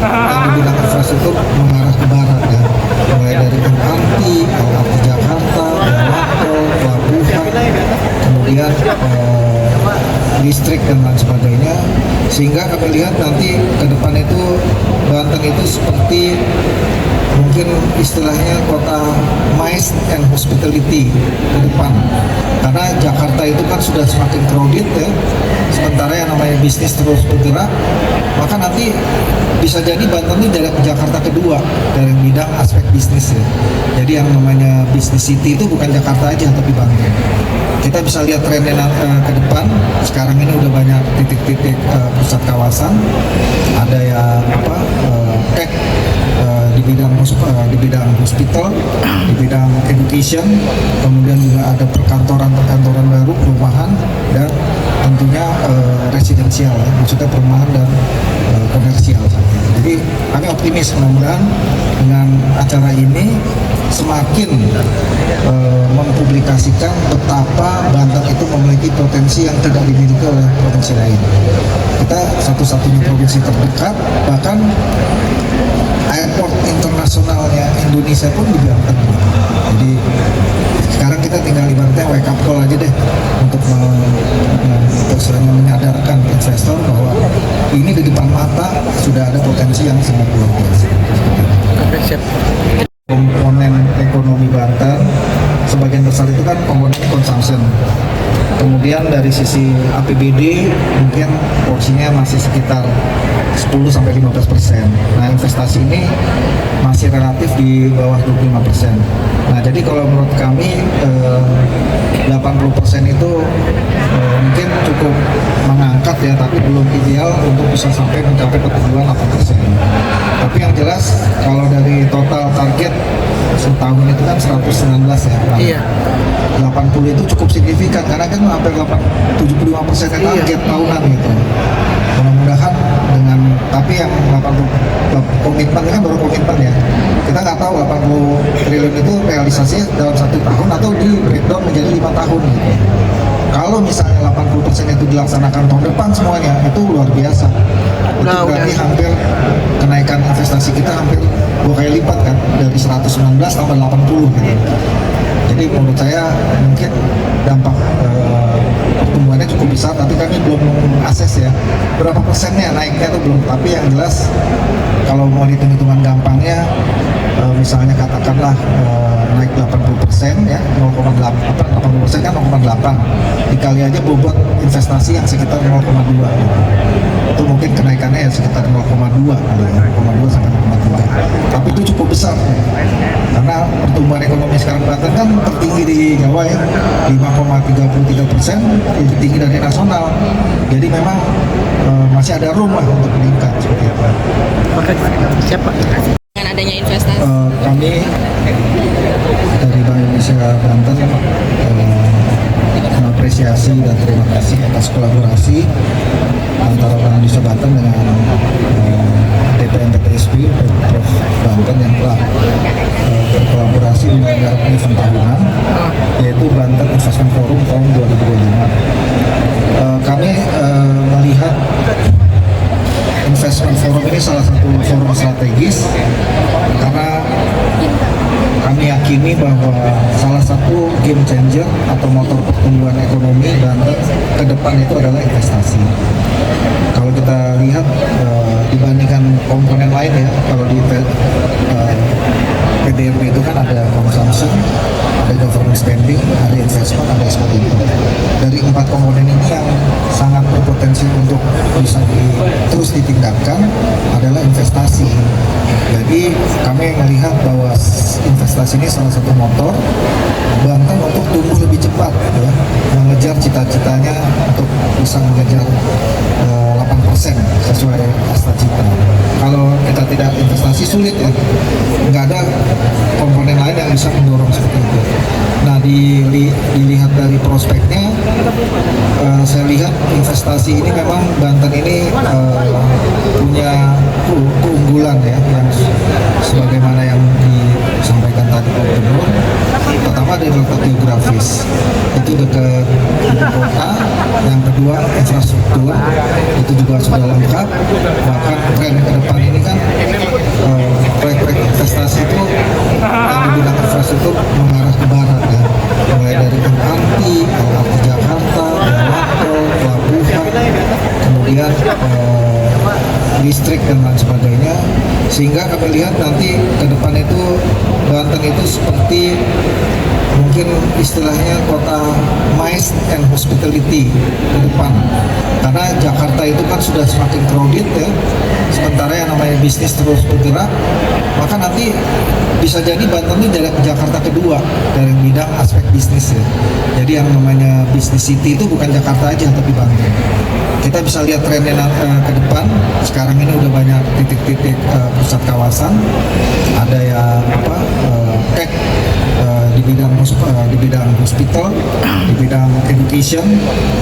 yang di bidang infrastruktur mengarah ke barat ya, mulai dari LRT Jakarta, tol, pelabuhan, kemudian listrik dan lain sebagainya, sehingga kami lihat nanti ke depan itu Banten itu seperti mungkin istilahnya kota MICE and hospitality ke depan, karena Jakarta itu kan sudah semakin crowded ya, sementara yang namanya bisnis terus bergerak, maka nanti bisa jadi Banten ini dari Jakarta kedua dari bidang aspek bisnis ya. Jadi yang namanya business city itu bukan Jakarta aja tapi Banten. Kita bisa lihat trennya ke depan. Sekarang ini udah banyak titik-titik pusat kawasan, ada yang tech di bidang hospital, di bidang education, kemudian juga ada perkantoran baru, perumahan, dan tentunya residensial, maksudnya perumahan dan komersial. Jadi kami optimis mudah-mudahan dengan acara ini semakin mempublikasikan betapa Banten itu memiliki potensi yang tidak dimiliki oleh provinsi lain. Kita satu-satunya provinsi terdekat, bahkan airport internasionalnya Indonesia pun di Banten. Jadi sekarang kita tinggal ibaratnya wake up call aja deh untuk menyadarkan investor bahwa ini di depan mata sudah ada potensi yang sangat luar biasa. Komponen ekonomi Banten sebagian besar itu kan komponen consumption. Kemudian dari sisi APBD mungkin porsinya masih sekitar 10-15%. Nah, investasi ini masih relatif di bawah 25%. Nah, jadi kalau menurut kami 80% itu mungkin cukup mengangkat ya, tapi belum ideal untuk bisa sampai mencapai pertumbuhan 8%. Tapi yang jelas kalau dari total target setahun itu kan 119 ya. Iya. 80 itu cukup signifikan karena kan hampir 75% target tahunan gitu. Mudah-mudahan dengan, tapi yang 80 komitmen kan baru komitmen ya. Kita nggak tahu 80 triliun itu realisasinya dalam 1 tahun atau di breakdown menjadi 5 tahun gitu. Kalau misalnya 80% itu dilaksanakan tahun depan semuanya, itu luar biasa. Itu berarti hampir kenaikan investasi kita hampir 2 kali lipat kan, dari 119 tambah 80 gitu. Jadi menurut saya mungkin dampak pertumbuhannya cukup besar, tapi kami belum mengakses ya berapa persennya naiknya itu belum. Tapi yang jelas kalau mau hitung-hitungan gampangnya, misalnya katakanlah naik 80% ya, 80% kan 0,8 dikali aja bobot investasi yang sekitar 0,2 gitu. Itu mungkin kenaikannya ya sekitar 0,2 sampai 0,2, tapi itu cukup besar karena pertumbuhan ekonomi sekarang Banten kan tertinggi di Jawa ya, 5,33%, lebih tinggi dari nasional. Jadi memang masih ada room lah untuk meningkat seperti itu. Oke, siap Pak. Dengan adanya investasi. Kami dari Bank Indonesia Banten mengapresiasi dan terima kasih atas kolaborasi antara Bank Indonesia Banten dengan DPMPTSB Prof Banten yang telah berkolaborasi menyelenggarakan event tahunan, yaitu Banten Investment Forum tahun 2025. Kami melihat Investment Forum ini salah satu forum strategis karena kami yakini bahwa salah satu game changer atau motor pertumbuhan ekonomi Banten ke depan itu adalah investasi. Kalau kita lihat dibandingkan komponen lain ya, kalau di PDRB itu kan ada consumption, ada government spending, ada investment, ada export import. Dari 4 komponen ini yang sangat berpotensi untuk bisa terus ditingkatkan adalah investasi. Jadi kami melihat bahwa investasi ini salah satu motor Banten untuk tumbuh lebih cepat ya, mengejar cita-citanya untuk bisa mengejar 8% sesuai asta cita. Kalau kita tidak investasi sulit ya, nggak ada komponen lain yang bisa mendorong seperti itu. Nah, dilihat dari prospeknya, saya lihat investasi ini memang Banten ini punya keunggulan ya, yang sebagaimana yang disampaikan tadi Pak Gubernur. Pertama dari letak geografis, itu dekat ibu kota. Yang kedua infrastruktur, itu juga sudah lengkap. Bahkan tren ke depan ini kan proyek-proyek investasi itu yang di bidang infrastruktur mengarah ke barat ya, mulai dari LRT Jakarta, jalan tol, pelabuhan, kemudian listrik dan lain sebagainya, sehingga kami lihat nanti ke depan itu Banten itu seperti mungkin istilahnya kota MICE and hospitality ke depan, karena Jakarta itu kan sudah semakin crowded ya, sementara yang namanya bisnis terus bergerak, maka nanti bisa jadi Banten ini jadi Jakarta kedua dari bidang aspek bisnis ya. Jadi yang namanya bisnis city itu bukan Jakarta aja tapi Banten. Kita bisa lihat trennya ke depan. Sekarang ini udah banyak titik-titik pusat kawasan, ada yang tech di bidang hospital, di bidang education,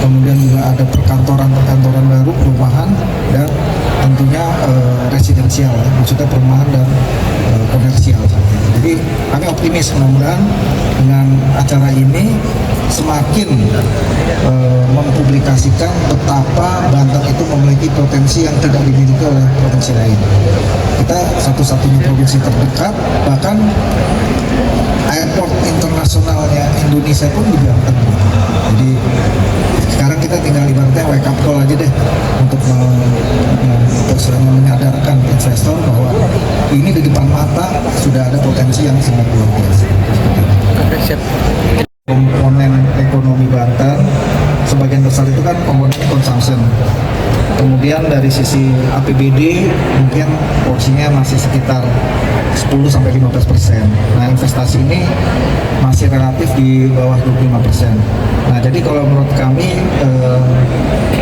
kemudian juga ada perkantoran baru, perumahan, dan tentunya residensial, maksudnya perumahan dan komersial. Jadi kami optimis mudah-mudahan dengan acara ini semakin mempublikasikan betapa Banten itu memiliki potensi yang tidak dimiliki oleh provinsi lain. Kita satu-satunya provinsi terdekat, bahkan airport internasionalnya Indonesia pun di Banten. Jadi sekarang kita tinggal ibaratnya wake up call aja deh untuk menyadarkan investor bahwa ini di depan mata sudah ada potensi yang sangat luar biasa. Oke, siap. Komponen ekonomi Banten sebagian besar itu kan komponen consumption. Kemudian dari sisi APBD mungkin porsinya masih sekitar 10-15%. Nah, investasi ini masih relatif di bawah 25%. Nah, jadi kalau menurut kami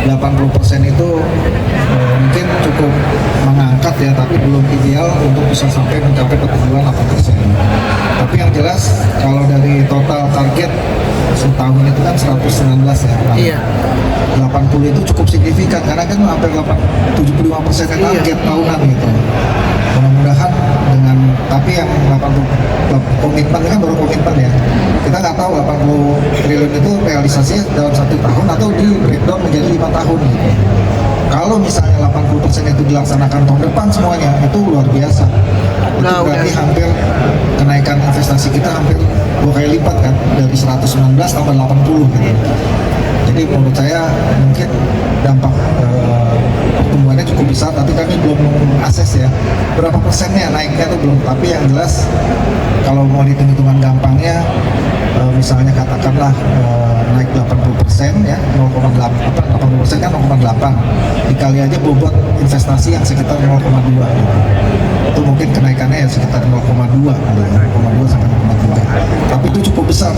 80% itu mungkin cukup mengangkat ya, tapi belum ideal untuk bisa sampai mencapai pertumbuhan 8%. Tapi yang jelas kalau dari total target setahun itu kan 119 ya. Iya. 80 itu cukup signifikan karena kan hampir 75% target tahunan gitu. Mudah-mudahan dengan, tapi yang 80 komitmen kan baru komitmen ya. Kita nggak tahu 80 triliun itu realisasinya dalam 1 tahun atau di breakdown menjadi 5 tahun gitu. Kalau misalnya 80% itu dilaksanakan tahun depan semuanya, itu luar biasa. itu berarti hampir kenaikan investasi kita hampir 2 kali lipat kan, dari 119 tambah 80 gitu. Jadi menurut saya mungkin dampak pertumbuhannya cukup besar, tapi kami belum mengakses ya berapa persennya naiknya itu belum. Tapi yang jelas kalau mau hitung-hitungan gampangnya, misalnya katakanlah naik 80% ya, 80% kan 0,8 dikali aja bobot investasi yang sekitar 0,2 gitu. Itu mungkin kenaikannya ya sekitar 0,2 sampai 0,2, tapi itu cukup besar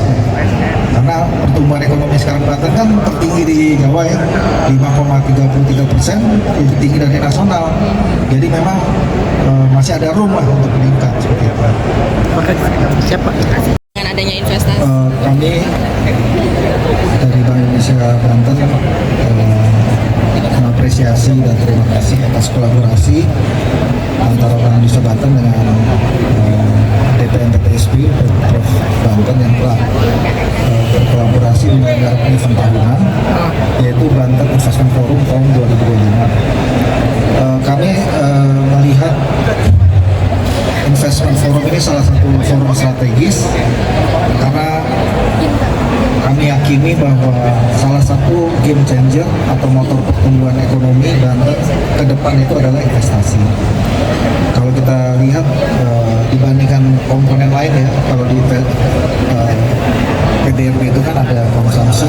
karena pertumbuhan ekonomi sekarang Banten kan tertinggi di Jawa ya, 5,33%, lebih tinggi dari nasional. Jadi memang masih ada room lah untuk meningkat seperti itu. Siapa? Dengan adanya investasi. Kami dari Bank Indonesia Banten mengapresiasi dan terima kasih atas kolaborasi antara Bank Indonesia Banten dengan DPM PTSB Prof Banten yang telah berkolaborasi menyelenggarakan event tahunan, yaitu Banten Investment Forum tahun 2025. Kami melihat Investment Forum ini salah satu forum strategis karena kami yakini bahwa salah satu game changer atau motor pertumbuhan ekonomi Banten ke depan itu adalah investasi. Kalau kita lihat dibandingkan komponen lain ya, kalau di PDRB itu kan ada consumption,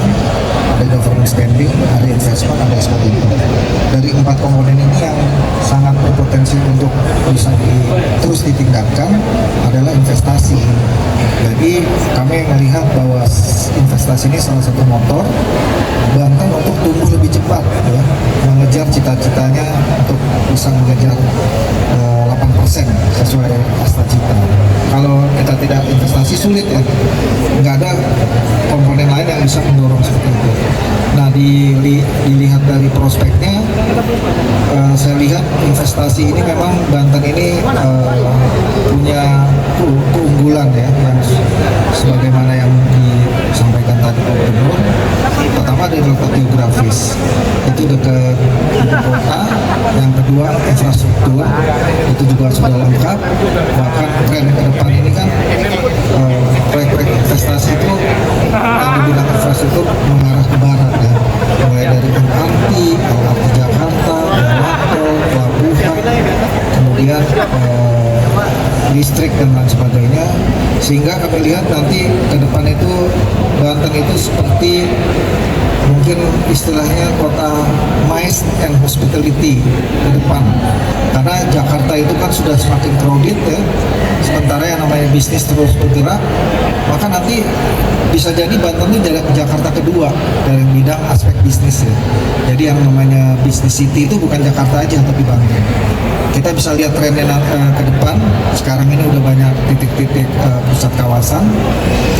ada government spending, ada investment, ada export import. Dari 4 komponen ini yang sangat berpotensi untuk bisa terus ditingkatkan adalah investasi. Jadi kami melihat bahwa investasi ini salah satu motor Banten untuk tumbuh lebih cepat ya, mengejar cita-citanya untuk bisa mengejar 8% sesuai asta cita. Kalau kita tidak investasi sulit ya, nggak ada komponen lain yang bisa mendorong seperti itu. Nah, dilihat dari prospeknya, saya lihat investasi ini memang Banten ini punya keunggulan ya, yang sebagaimana yang disampaikan tadi Pak Gubernur. Pertama dari letak geografis, itu dekat ibu kota. Yang kedua infrastruktur, itu juga sudah lengkap. Bahkan tren ke depan ini kan proyek-proyek investasi itu yang di bidang infrastruktur mengarah ke barat ya, mulai dari LRT Jakarta, jalan tol, pelabuhan, kemudian listrik dan lain sebagainya, sehingga kami lihat nanti ke depan itu Banten itu seperti mungkin istilahnya kota MICE and hospitality ke depan, karena Jakarta itu kan sudah semakin crowded ya, sementara yang namanya bisnis terus bergerak, maka nanti bisa jadi Banten ini jadi Jakarta kedua dari bidang aspek bisnis ya. Jadi yang namanya bisnis city itu bukan Jakarta aja tapi Banten. Kita bisa lihat trennya ke depan. Sekarang ini udah banyak titik-titik pusat kawasan,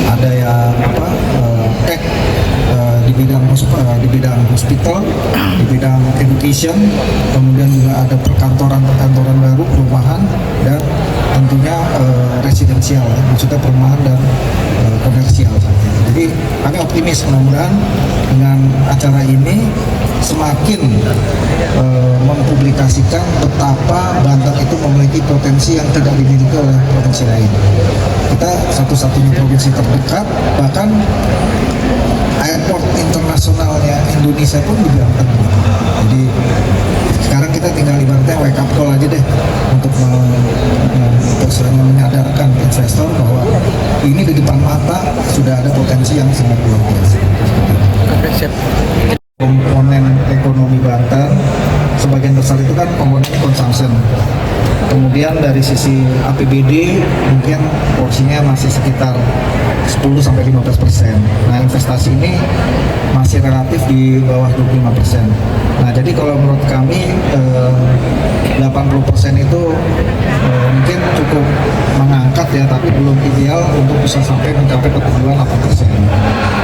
ada yang tech di bidang hospital, di bidang education, kemudian juga ada perkantoran baru, perumahan, dan tentunya residensial, maksudnya perumahan dan komersial. Jadi kami optimis mudah-mudahan dengan acara ini semakin mempublikasikan betapa Banten itu memiliki potensi yang tidak dimiliki oleh provinsi lain. Kita satu-satunya provinsi terdekat, bahkan airport internasionalnya Indonesia pun di Banten. Jadi sekarang kita tinggal ibaratnya wake up call aja deh untuk menyadarkan investor bahwa ini di depan mata sudah ada potensi yang sangat luar biasa. Komponen ekonomi Banten sebagian besar itu kan komponen consumption. Kemudian dari sisi APBD mungkin porsinya masih sekitar 10-15%. Nah, investasi ini masih relatif di bawah 25%. Nah, jadi kalau menurut kami 80% itu mungkin cukup mengangkat ya, tapi belum ideal untuk bisa sampai mencapai pertumbuhan 8%.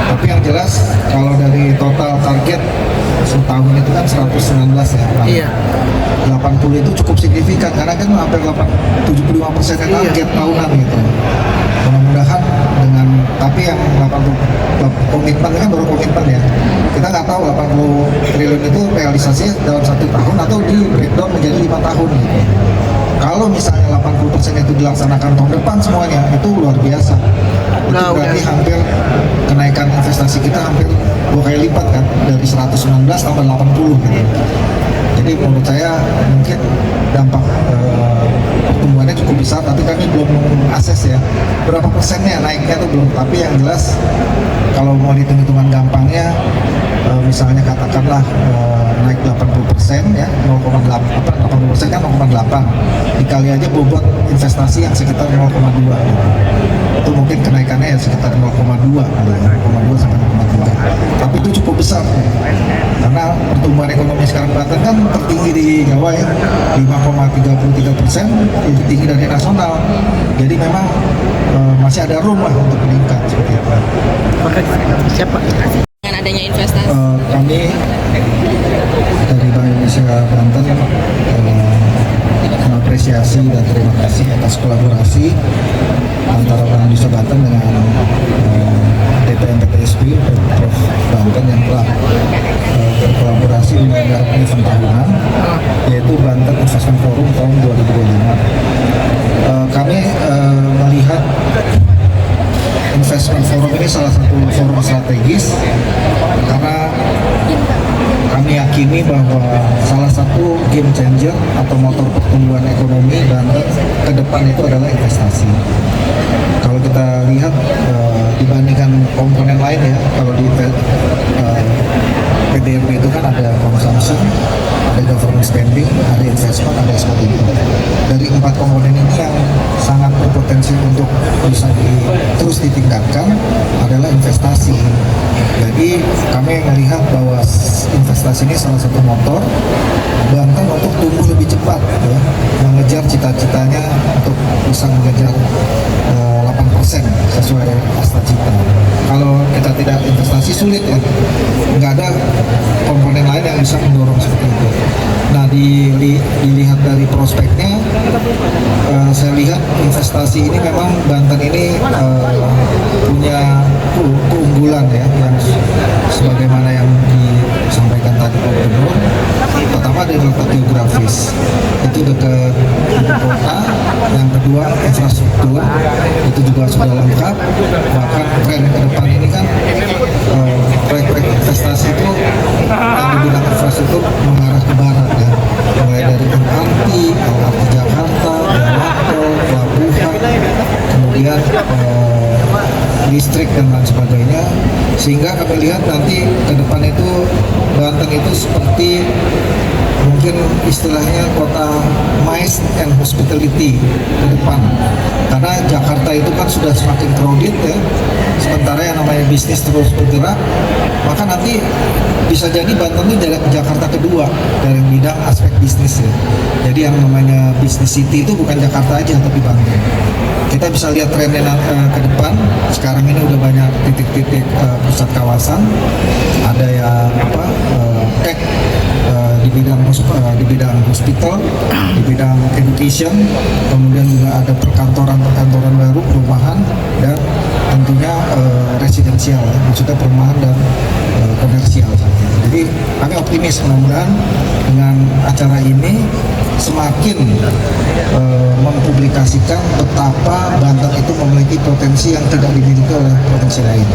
Tapi yang jelas kalau dari total target setahun itu kan 119 ya. Iya. 80 itu cukup signifikan karena kan hampir 75% target tahunan gitu. Mudah-mudahan dengan, tapi yang 80 komitmen kan baru komitmen ya. Kita nggak tahu 80 triliun itu realisasinya dalam 1 tahun atau di breakdown menjadi 5 tahun gitu. Kalau misalnya 80 80% itu dilaksanakan tahun depan semuanya, itu luar biasa. Itu berarti hampir kenaikan investasi kita hampir 2 kali lipat kan, dari 119 tambah 80 gitu. Jadi menurut saya mungkin dampak pertumbuhannya cukup besar, tapi kami belum mengakses ya berapa persennya naiknya itu belum. Tapi yang jelas kalau mau hitung-hitungan gampangnya, misalnya katakanlah naik 80% ya, 80% kan 0,8 dikali aja bobot investasi yang sekitar 0,2 gitu. Itu mungkin kenaikannya ya sekitar 0,2 sampai 0,2, tapi itu cukup besar karena pertumbuhan ekonomi sekarang Banten kan tertinggi di Jawa ya, 5,33%, lebih tinggi dari nasional. Jadi memang masih ada room lah untuk meningkat seperti itu. Siapa? Dengan adanya investasi. Kami dari Bank Indonesia Banten mengapresiasi dan terima kasih atas kolaborasi antara Bank Indonesia Banten dengan DPMPTSB Prof Banten yang telah berkolaborasi menyelenggarakan event tahunan, yaitu Banten Investment Forum tahun 2025. Kami melihat Investment Forum ini salah satu forum strategis karena kami yakini bahwa salah satu game changer atau motor pertumbuhan ekonomi Banten ke depan itu adalah investasi. Kalau kita lihat dibandingkan komponen lain ya, kalau di PDRB itu kan ada consumption, ada government spending, ada investment, ada export import. Dari 4 komponen ini yang sangat berpotensi untuk bisa terus ditingkatkan adalah investasi. Jadi kami melihat bahwa investasi ini salah satu motor Banten untuk tumbuh lebih cepat ya, mengejar cita-citanya untuk bisa mengejar 8% sesuai asta cita. Kalau kita tidak investasi sulit ya, nggak ada komponen lain yang bisa mendorong seperti itu. Nah, dilihat dari prospeknya, saya lihat investasi ini memang Banten ini punya keunggulan ya, yang sebagaimana yang disampaikan tadi Pak Gubernur. Pertama dari letak geografis, itu dekat ibu kota. Yang kedua infrastruktur, itu juga sudah lengkap. Bahkan tren ke depan ini kan proyek-proyek investasi itu yang di bidang infrastruktur mengarah ke barat ya, mulai dari LRT Jakarta, jalan tol, pelabuhan, kemudian listrik dan lain sebagainya, sehingga kami lihat nanti ke depan itu Banten itu seperti mungkin istilahnya kota MICE and hospitality ke depan, karena Jakarta itu kan sudah semakin crowded ya, sementara yang namanya bisnis terus bergerak, maka nanti bisa jadi Banten ini jadi Jakarta kedua dari bidang aspek bisnis ya. Jadi yang namanya business city itu bukan Jakarta aja tapi Banten. Kita bisa lihat trennya ke depan. Sekarang ini udah banyak titik-titik pusat kawasan, ada yang tech di bidang hospital, di bidang education, kemudian juga ada perkantoran baru, perumahan, dan tentunya residensial, maksudnya perumahan dan komersial. Jadi kami optimis mudah-mudahan dengan acara ini semakin mempublikasikan betapa Banten itu memiliki potensi yang tidak dimiliki oleh provinsi lain.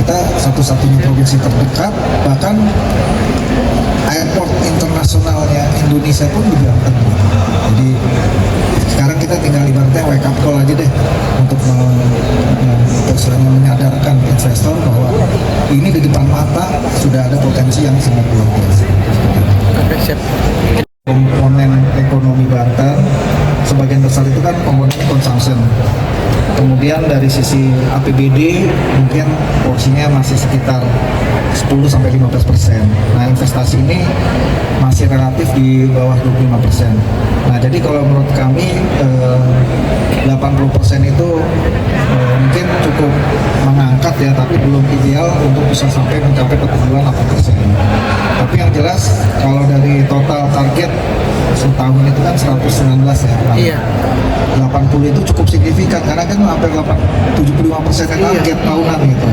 Kita satu-satunya provinsi terdekat, bahkan airport internasionalnya Indonesia pun di Banten. Jadi sekarang kita tinggal ibaratnya wake up call aja deh untuk menyadarkan investor bahwa ini di depan mata sudah ada potensi yang sangat luar biasa. Komponen ekonomi Banten sebagian besar itu kan komponen consumption. Kemudian dari sisi APBD mungkin porsinya masih sekitar 10-15%. Nah, investasi ini masih relatif di bawah 25%. Nah, jadi kalau menurut kami 80% itu mungkin cukup mengangkat ya, tapi belum ideal untuk bisa sampai mencapai pertumbuhan 8%. Tapi yang jelas kalau dari total target setahun itu kan 119 ya. Iya. 80 itu cukup signifikan karena kan hampir 75% target tahunan gitu.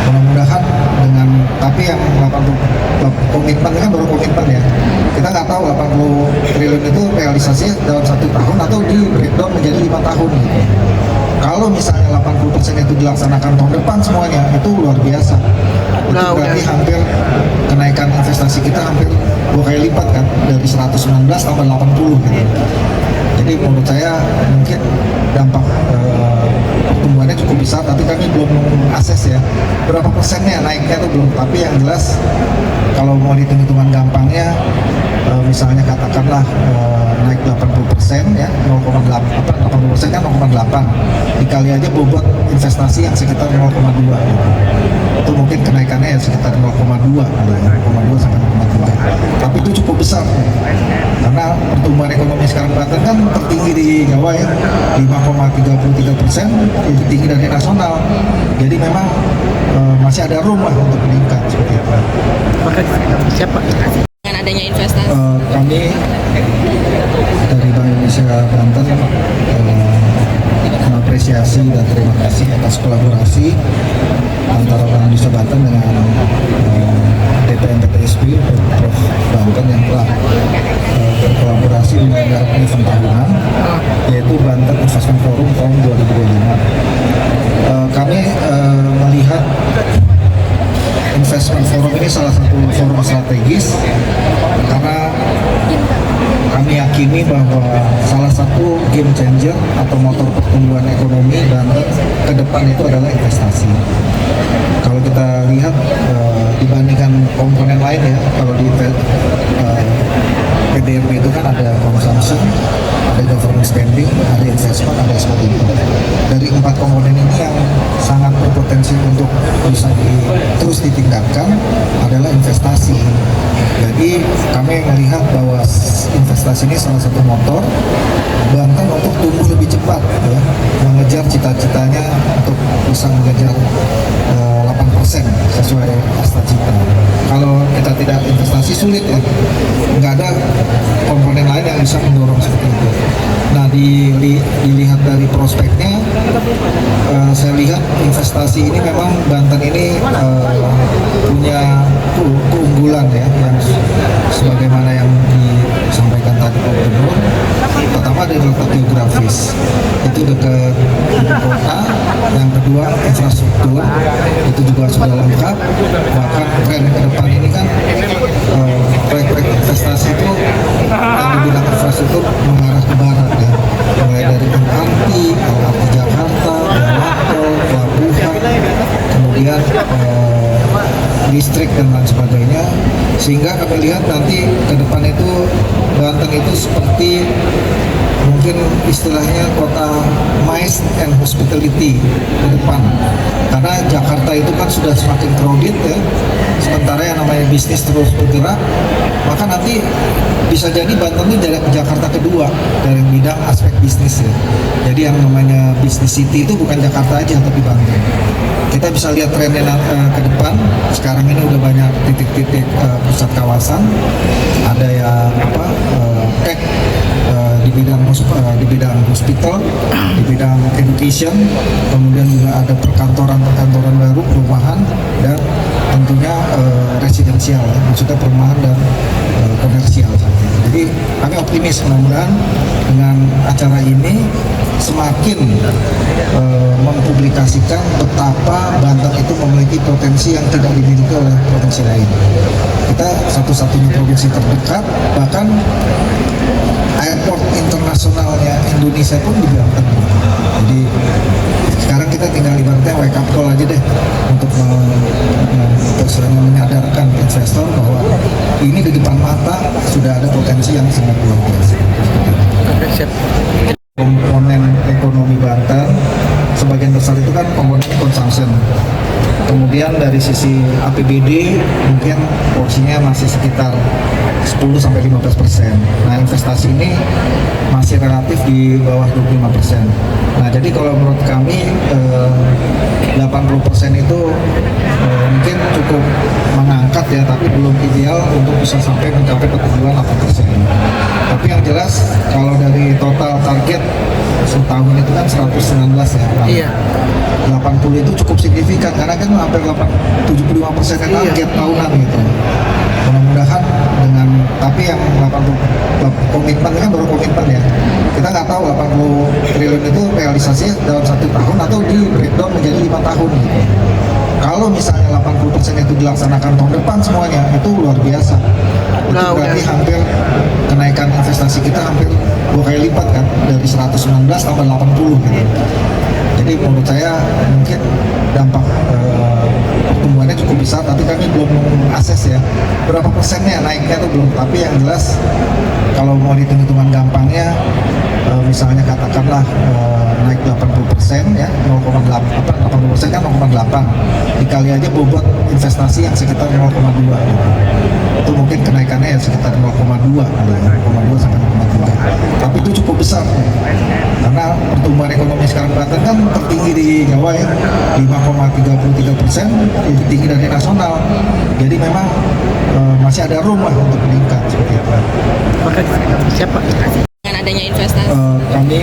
Mudah-mudahan dengan, tapi yang 80 komitmen kan baru komitmen ya. Kita nggak tahu 80 triliun itu realisasinya dalam 1 tahun atau di breakdown 5 tahun gitu. Kalau misalnya 80% itu dilaksanakan tahun depan semuanya, itu luar biasa. Itu berarti hampir kenaikan investasi kita hampir 2 kali lipat kan, dari 119 tambah 80 gitu. Jadi menurut saya mungkin dampak pertumbuhannya cukup besar, tapi kami belum mengakses ya berapa persennya naiknya itu belum. Tapi yang jelas kalau mau hitung-hitungan gampangnya, misalnya katakanlah naik 80% ya, 80% kan 0,8 dikali aja bobot investasi yang sekitar 0,2 gitu. Itu mungkin kenaikannya ya sekitar 0,2 sampai 0,2, tapi itu cukup besar karena pertumbuhan ekonomi sekarang Banten kan tertinggi di Jawa ya, 5,33%, lebih tinggi dari nasional. Jadi memang masih ada room lah untuk meningkat seperti itu. Siapa? Dengan adanya investasi. Kami dari Bank Indonesia Banten mengapresiasi dan terima kasih atas kolaborasi antara Bank Indonesia Banten dengan DPMPTSB Prof Banten yang telah berkolaborasi menyelenggarakan event tahunan, yaitu Banten Investment Forum tahun 2025. Kami melihat Investment Forum ini salah satu forum strategis karena kami yakini bahwa salah satu game changer atau motor pertumbuhan ekonomi Banten ke depan itu adalah investasi. Kalau kita lihat dibandingkan komponen lain ya, kalau di PDRB itu kan ada consumption, ada government spending, ada investment, ada export import. Dari 4 komponen ini yang sangat berpotensi untuk bisa terus ditingkatkan adalah investasi. Jadi kami melihat bahwa investasi ini salah satu motor Banten untuk tumbuh lebih cepat ya, mengejar cita-citanya untuk bisa mengejar 8% sesuai cita-cita. Kalau kita tidak investasi sulit ya, nggak ada komponen lain yang bisa mendorong seperti itu. Nah, dilihat dari prospeknya, saya lihat investasi ini memang Banten ini punya keunggulan ya, yang sebagaimana yang disampaikan tadi Pak Gubernur. Pertama dari letak geografis, itu dekat ibu kota. Yang kedua infrastruktur, itu juga sudah lengkap. Bahkan tren ke depan ini kan proyek-proyek investasi itu yang di bidang infrastruktur mengarah ke barat ya, mulai dari LRT Jakarta, tol, pelabuhan, kemudian listrik dan lain sebagainya, sehingga kami lihat nanti ke depan itu Banten itu seperti mungkin istilahnya kota MICE and hospitality ke depan, karena Jakarta itu kan sudah semakin crowded ya, sementara yang namanya bisnis terus bergerak, maka nanti bisa jadi Banten ini jadi Jakarta kedua dari bidang aspek bisnis ya. Jadi yang namanya bisnis city itu bukan Jakarta aja tapi Banten. Kita bisa lihat trennya ke depan. Sekarang ini udah banyak titik-titik pusat kawasan, ada yang tech di bidang hospital, di bidang education, kemudian juga ada perkantoran baru, perumahan, dan tentunya residensial, maksudnya perumahan dan komersial. Jadi kami optimis mudah-mudahan dengan acara ini semakin mempublikasikan betapa Banten itu memiliki potensi yang tidak dimiliki oleh provinsi lain. Kita satu-satunya provinsi terdekat, bahkan airport internasionalnya Indonesia pun di Banten. Jadi sekarang kita tinggal ibaratnya wake up call aja deh untuk menyadarkan investor bahwa ini di depan mata sudah ada potensi yang sangat luar biasa. Komponen ekonomi Banten sebagian besar itu kan komponen consumption. Kemudian dari sisi APBD mungkin porsinya masih sekitar 10-15%. Nah, investasi ini masih relatif di bawah 25%. Nah, jadi kalau menurut kami 80% itu mungkin cukup mengangkat ya, tapi belum ideal untuk bisa sampai mencapai pertumbuhan 8%. Tapi yang jelas kalau dari total target setahun itu kan 119 ya. Iya. 80 itu cukup signifikan karena kan hampir 75% kan target tahunan gitu. Mudah-mudahan dengan, tapi yang 80 komitmen kan baru komitmen ya. Kita nggak tahu 80 triliun realisasi dalam 1 tahun atau di breakdown menjadi 5 tahun gitu. Kalau misalnya 80% itu dilaksanakan tahun depan semuanya, itu luar biasa. Itu berarti hampir kenaikan investasi kita hampir 2 kali lipat kan, dari 119 tambah 80 gitu. Jadi menurut saya mungkin dampak pertumbuhannya cukup besar, tapi kami belum mengakses ya berapa persennya naiknya itu belum. Tapi yang jelas kalau mau hitung-hitungan gampangnya, misalnya katakanlah naik 80% ya, 80% kan 0,8 dikali aja bobot investasi yang sekitar 0,2 gitu. Itu mungkin kenaikannya ya sekitar 0,2 sampai 0,3, tapi itu cukup besar karena pertumbuhan ekonomi sekarang Banten kan tertinggi di Jawa ya, 5,33%, lebih tinggi dari nasional. Jadi memang masih ada room lah untuk meningkat seperti itu. Siapa? Dengan adanya investasi. Kami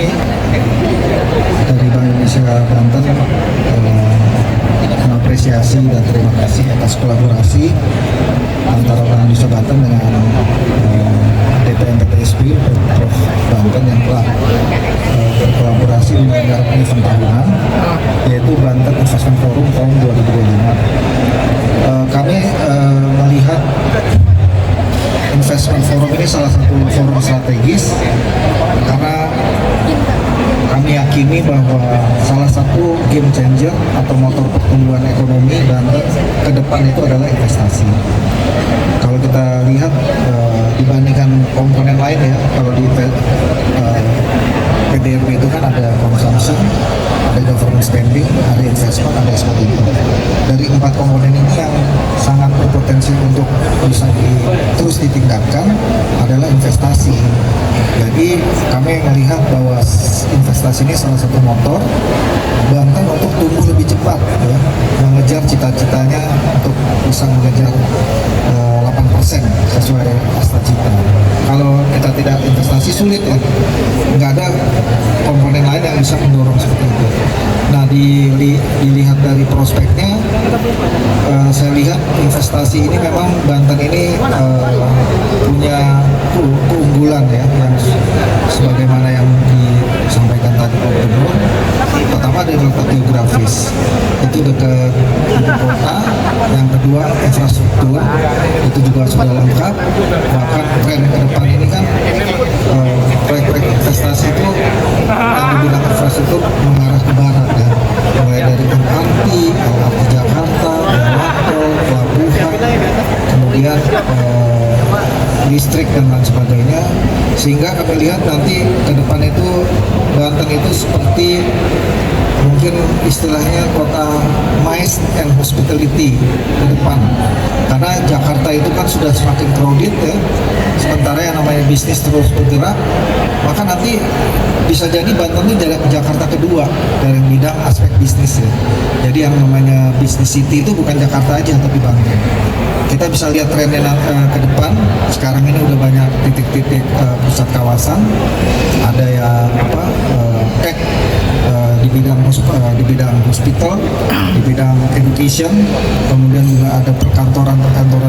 dari Bank Indonesia Banten mengapresiasi dan terima kasih atas kolaborasi antara Bank Indonesia Banten dengan DPM PTSB Prof Banten yang telah berkolaborasi menyelenggarakan event tahunan, yaitu Banten Investment Forum tahun 2025. Kami melihat Investment Forum ini salah satu forum strategis karena kami yakini bahwa salah satu game changer atau motor pertumbuhan ekonomi Banten ke depan itu adalah investasi. Kalau kita lihat dibandingkan komponen lain ya, kalau di PDRB itu kan ada consumption, ada government spending, ada investment, ada export import. Dari 4 komponen ini yang sangat berpotensi untuk bisa terus ditingkatkan adalah investasi. Jadi kami melihat bahwa investasi ini salah satu motor Banten untuk tumbuh lebih cepat ya, mengejar cita-citanya untuk bisa mengejar 8% sesuai asta cita. Kalau kita tidak investasi sulit ya, nggak ada komponen lain yang bisa mendorong seperti itu. Nah dilihat dari prospeknya, saya lihat investasi ini memang Banten ini punya keunggulan ya, yang sebagaimana yang disampaikan tadi Pak Gubernur. Pertama dari letak geografis, itu dekat ibu kota. Yang kedua infrastruktur, itu juga sudah lengkap. Bahkan tren ke depan ini kan proyek-proyek investasi itu yang di bidang infrastruktur mengarah ke barat ya, mulai dari MRT, LRT Jakarta, jalan tol, pelabuhan, kemudian listrik dan lain sebagainya, sehingga kami lihat nanti ke depan itu Banten itu seperti mungkin istilahnya kota MICE and hospitality ke depan, karena Jakarta itu kan sudah semakin crowded ya, sementara yang namanya bisnis terus bergerak, maka nanti bisa jadi Banten ini jadi Jakarta kedua dari bidang aspek bisnis ya. Jadi yang namanya bisnis city itu bukan Jakarta aja tapi Banten. Kita bisa lihat trennya ke depan. Sekarang ini udah banyak titik-titik pusat kawasan, ada yang tech di bidang hospital, di bidang education, kemudian juga ada perkantoran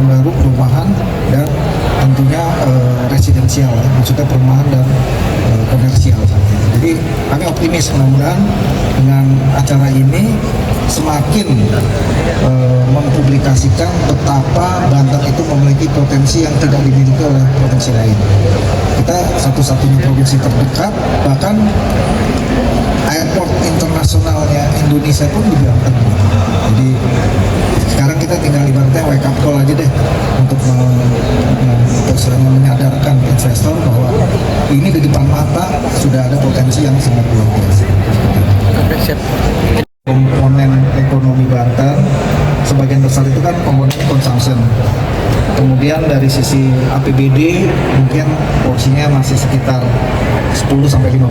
baru, perumahan, dan tentunya residensial, maksudnya perumahan dan komersial. Jadi kami optimis mudah-mudahan dengan acara ini semakin mempublikasikan betapa Banten itu memiliki potensi yang tidak dimiliki oleh provinsi lain. Kita satu-satunya provinsi terdekat, bahkan airport internasionalnya Indonesia pun di Banten. Jadi sekarang kita tinggal ibaratnya wake up call aja deh untuk menyadarkan investor bahwa ini di depan mata sudah ada potensi yang sangat luar biasa. Komponen ekonomi Banten sebagian besar itu kan komponen consumption. Kemudian dari sisi APBD mungkin porsinya masih sekitar 10-15%.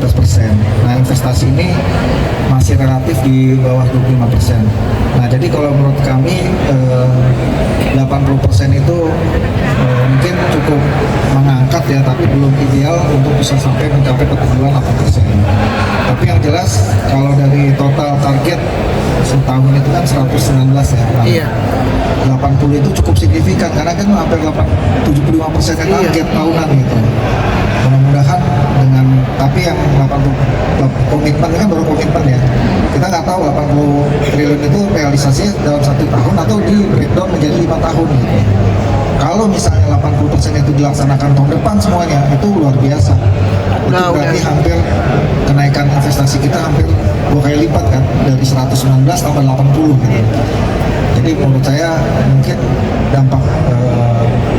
Nah investasi ini masih relatif di bawah 25%. Nah jadi kalau menurut kami 80% itu mungkin cukup mengangkat ya, tapi belum ideal untuk bisa sampai mencapai pertumbuhan 8%. Tapi yang jelas kalau dari total target setahun itu kan 119 ya. Iya. 80 itu cukup signifikan karena kan hampir 75% target tahunan gitu. Mudah-mudahan dengan, tapi yang 80 komitmen kan baru komitmen ya. Kita nggak tahu 80 triliun itu realisasinya dalam 1 tahun atau di breakdown menjadi 5 tahun gitu. Kalau misalnya 80% itu dilaksanakan tahun depan semuanya, itu luar biasa. Itu berarti hampir kenaikan investasi kita hampir 2 kali lipat kan, dari 119 tambah 80 gitu. Jadi menurut saya mungkin dampak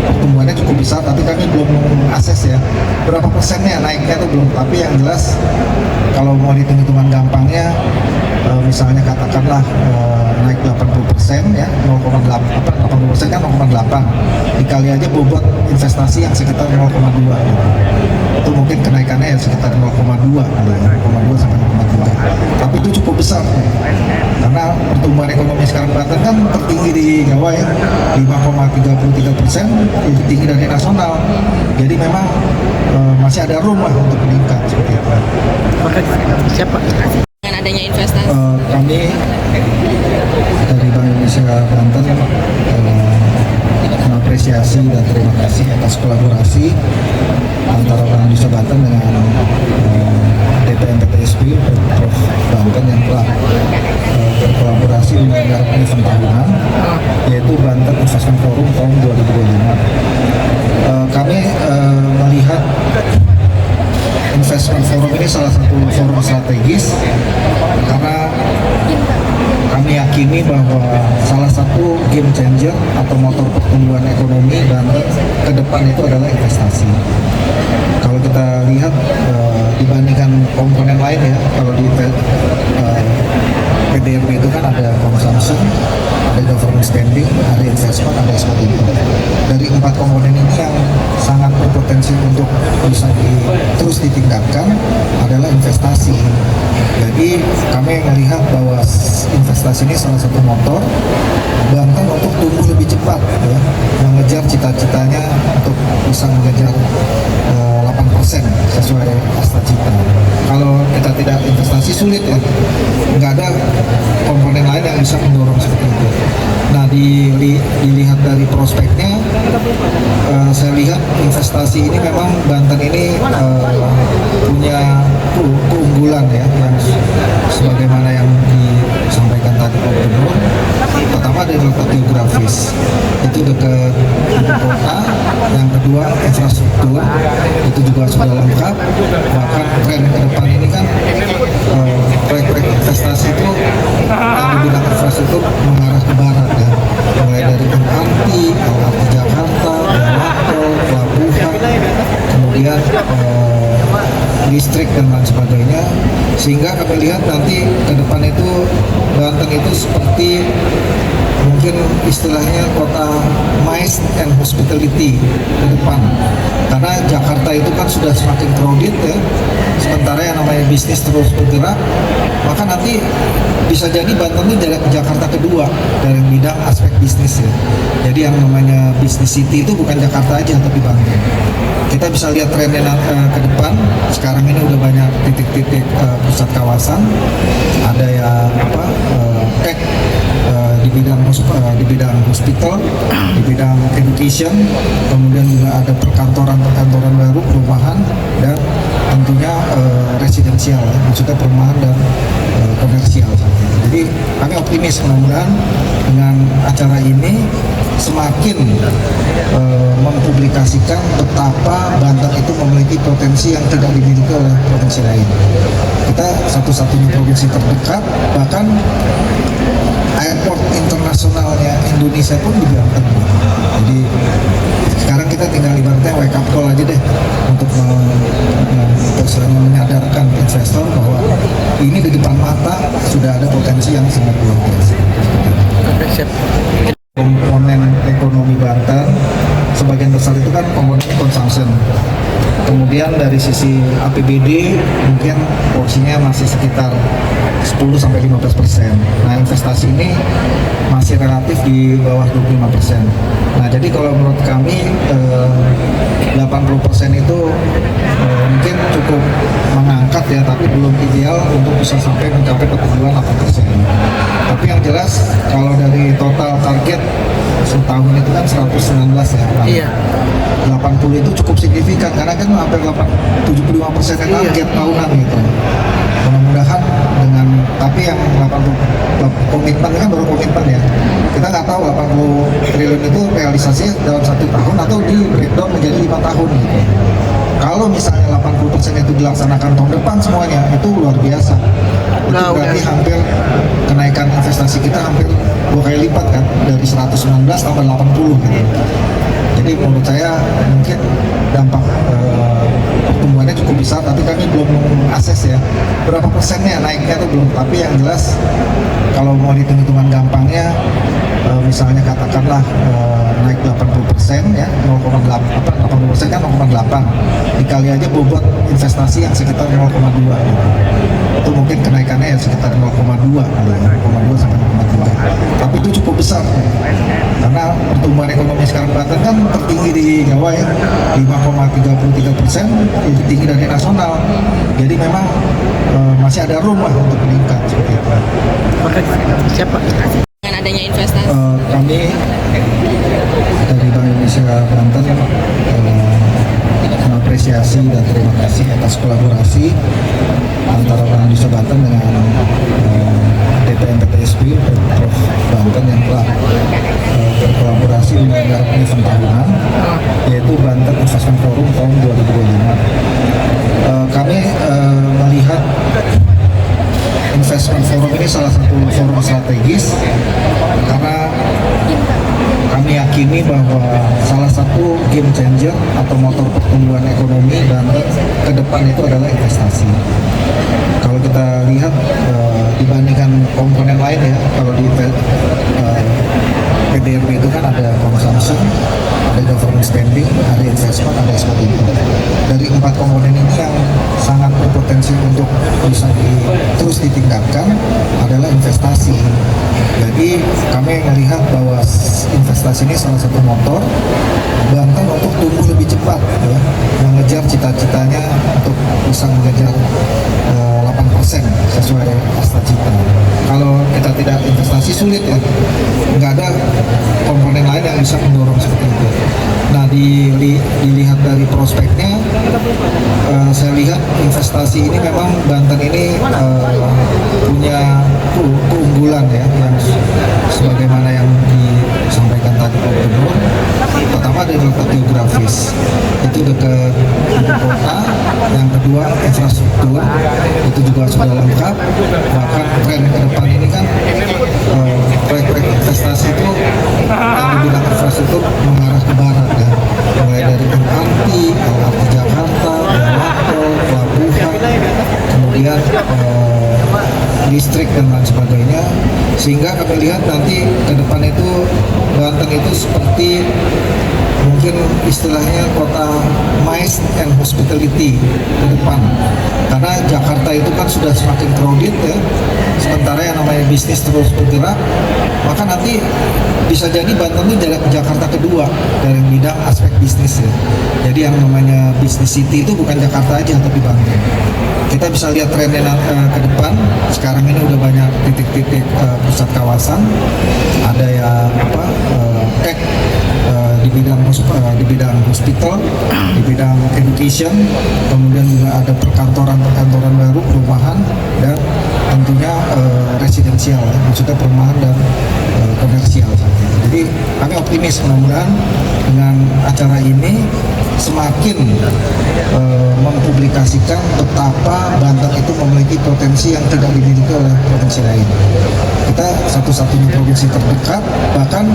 pertumbuhannya cukup besar, tapi kami belum mengakses ya berapa persennya naiknya itu belum. Tapi yang jelas kalau mau hitung-hitungan gampangnya, misalnya katakanlah naik 80% ya, 80% kan 0,8 dikali aja bobot investasi yang sekitar 0,2 gitu. Itu mungkin kenaikannya ya sekitar 0,2 sampai 0,2, tapi itu cukup besar karena pertumbuhan ekonomi sekarang Banten kan tertinggi di Jawa ya, 5,33%, lebih tinggi dari nasional. Jadi memang masih ada room lah untuk meningkat seperti itu. Siapa? Dengan adanya investasi. Kami dari Bank Indonesia Banten mengapresiasi dan terima kasih atas kolaborasi antara Bank Indonesia Banten dengan DPM PTSB Prof Banten yang telah berkolaborasi menyelenggarakan event tahunan, yaitu Banten Investment Forum tahun 2025. Kami melihat Investment Forum ini salah satu forum strategis karena kami yakini bahwa salah satu game changer atau motor pertumbuhan ekonomi Banten ke depan itu adalah investasi. Kalau kita lihat dibandingkan komponen lain ya, kalau di PDRB itu kan ada consumption, ada government spending, ada investment, ada export import. Dari 4 komponen ini yang sangat berpotensi untuk bisa terus ditingkatkan adalah investasi. Jadi kami melihat bahwa investasi ini salah satu motor Banten untuk tumbuh lebih cepat ya, mengejar cita-citanya untuk bisa mengejar 8% sesuai asta cita. Kalau kita tidak investasi sulit ya, nggak ada komponen lain yang bisa mendorong seperti itu. Nah, dilihat dari prospeknya, saya lihat investasi ini memang Banten ini punya keunggulan ya, yang sebagaimana yang disampaikan tadi Pak Gubernur. Pertama dari letak geografis, itu dekat ibu kota. Yang kedua infrastruktur, itu juga sudah lengkap. Bahkan tren ke depan ini kan proyek-proyek investasi itu yang di bidang infrastruktur mengarah ke barat ya, mulai dari MRT Jakarta, tol, pelabuhan, kemudian listrik dan lain sebagainya, sehingga kami lihat nanti ke depan itu Banten itu seperti mungkin istilahnya kota MICE and hospitality ke depan, karena Jakarta itu kan sudah semakin crowded ya, sementara yang namanya bisnis terus bergerak, maka nanti bisa jadi Banten ini jadi Jakarta kedua dari bidang aspek bisnis ya. Jadi yang namanya bisnis city itu bukan Jakarta aja tapi Banten. Kita bisa lihat trennya ke depan. Sekarang ini udah banyak titik-titik pusat kawasan, ada yang tech di bidang hospital, di bidang education, kemudian juga ada perkantoran baru, perumahan, dan tentunya residensial, maksudnya perumahan dan komersial. Jadi kami optimis mudah-mudahan dengan acara ini semakin mempublikasikan betapa Banten itu memiliki potensi yang tidak dimiliki oleh provinsi lain. Kita satu-satunya provinsi terdekat, bahkan airport internasionalnya Indonesia pun di Banten. Jadi sekarang kita tinggal ibaratnya wake up call aja deh untuk menyadarkan investor bahwa ini di depan mata sudah ada potensi yang sangat luar biasa. Komponen ekonomi Banten sebagian besar itu kan komponen consumption. Kemudian dari sisi APBD mungkin porsinya masih sekitar 10-15%. Nah, investasi ini masih relatif di bawah 25%. Nah, jadi kalau menurut kami 80% itu mungkin cukup mengangkat ya, tapi belum ideal untuk bisa sampai mencapai pertumbuhan 8%. Tapi yang jelas kalau dari total target setahun itu kan 119 ya. Iya. 80 itu cukup signifikan karena kan hampir 75% yang target tahunan gitu. Mudah-mudahan dengan, tapi yang 80 komitmen kan baru komitmen ya. Kita nggak tahu 80 triliun itu realisasinya dalam 1 tahun atau di breakdown menjadi 5 tahun gitu. Kalau misalnya 80% itu dilaksanakan tahun depan semuanya, itu luar biasa. Itu berarti hampir kenaikan investasi kita hampir 2 kali lipat kan, dari 119 tambah 80 gitu. Jadi menurut saya mungkin dampak pertumbuhannya cukup besar, tapi kami belum mengakses ya berapa persennya naiknya itu belum. Tapi yang jelas kalau mau hitung-hitungan gampangnya, misalnya katakanlah naik 80% ya, 80% kan 0,8 dikali aja bobot investasi yang sekitar 0,2 gitu. Itu mungkin kenaikannya ya sekitar 0,2 sampai 0,2, tapi itu cukup besar karena pertumbuhan ekonomi sekarang Banten kan tertinggi di Jawa ya, 5,33%, lebih tinggi dari nasional. Jadi memang masih ada room lah untuk meningkat seperti itu. Siapa? Dengan adanya investasi. Kami dari Bank Indonesia Banten mengapresiasi dan terima kasih atas kolaborasi antara Bank Indonesia Banten dengan DPMPTSB Prof Banten yang telah berkolaborasi menyelenggarakan event tahunan, yaitu Banten Investment Forum tahun 2025. Kami melihat Investment Forum ini salah satu forum strategis karena kami yakini bahwa salah satu game changer atau motor pertumbuhan ekonomi Banten ke depan itu adalah investasi. Kalau kita lihat dibandingkan komponen lain ya, kalau di PDRB itu kan ada consumption, ada government spending, ada investment, ada export import. Dari 4 komponen ini yang sangat berpotensi untuk bisa terus ditingkatkan adalah investasi. Jadi kami melihat bahwa investasi ini salah satu motor Banten untuk tumbuh lebih cepat ya, mengejar cita-citanya untuk bisa mengejar 8% sesuai asta cita. Kalau kita tidak investasi sulit ya, nggak ada komponen lain yang bisa mendorong seperti itu. Nah, dilihat dari prospeknya, saya lihat investasi ini memang Banten ini punya keunggulan ya, yang sebagaimana yang disampaikan tadi Pak Gubernur. Pertama dari letak geografis, itu dekat ibu kota. Yang kedua infrastruktur, itu juga sudah lengkap. Bahkan tren ke depan ini kan proyek-proyek investasi itu yang di bidang infrastruktur mengarah ke barat ya, mulai dari LRT Jakarta, tol, pelabuhan, kemudian listrik dan lain sebagainya, sehingga kami lihat nanti ke depan itu Banten itu seperti mungkin istilahnya kota MICE and hospitality ke depan, karena Jakarta itu kan sudah semakin crowded ya, sementara yang namanya bisnis terus bergerak, maka nanti bisa jadi Banten ini jadi Jakarta kedua dari bidang aspek bisnis ya. Jadi yang namanya bisnis city itu bukan Jakarta aja tapi Banten. Kita bisa lihat trennya ke depan. Sekarang ini udah banyak titik-titik pusat kawasan, ada yang tech di bidang hospital, di bidang education, kemudian juga ada perkantoran baru, perumahan, dan tentunya residensial, ya, maksudnya perumahan dan komersial. Jadi kami optimis mudah-mudahan dengan acara ini semakin mempublikasikan betapa Banten itu memiliki potensi yang tidak dimiliki oleh provinsi lain. Kita satu-satunya provinsi terdekat, bahkan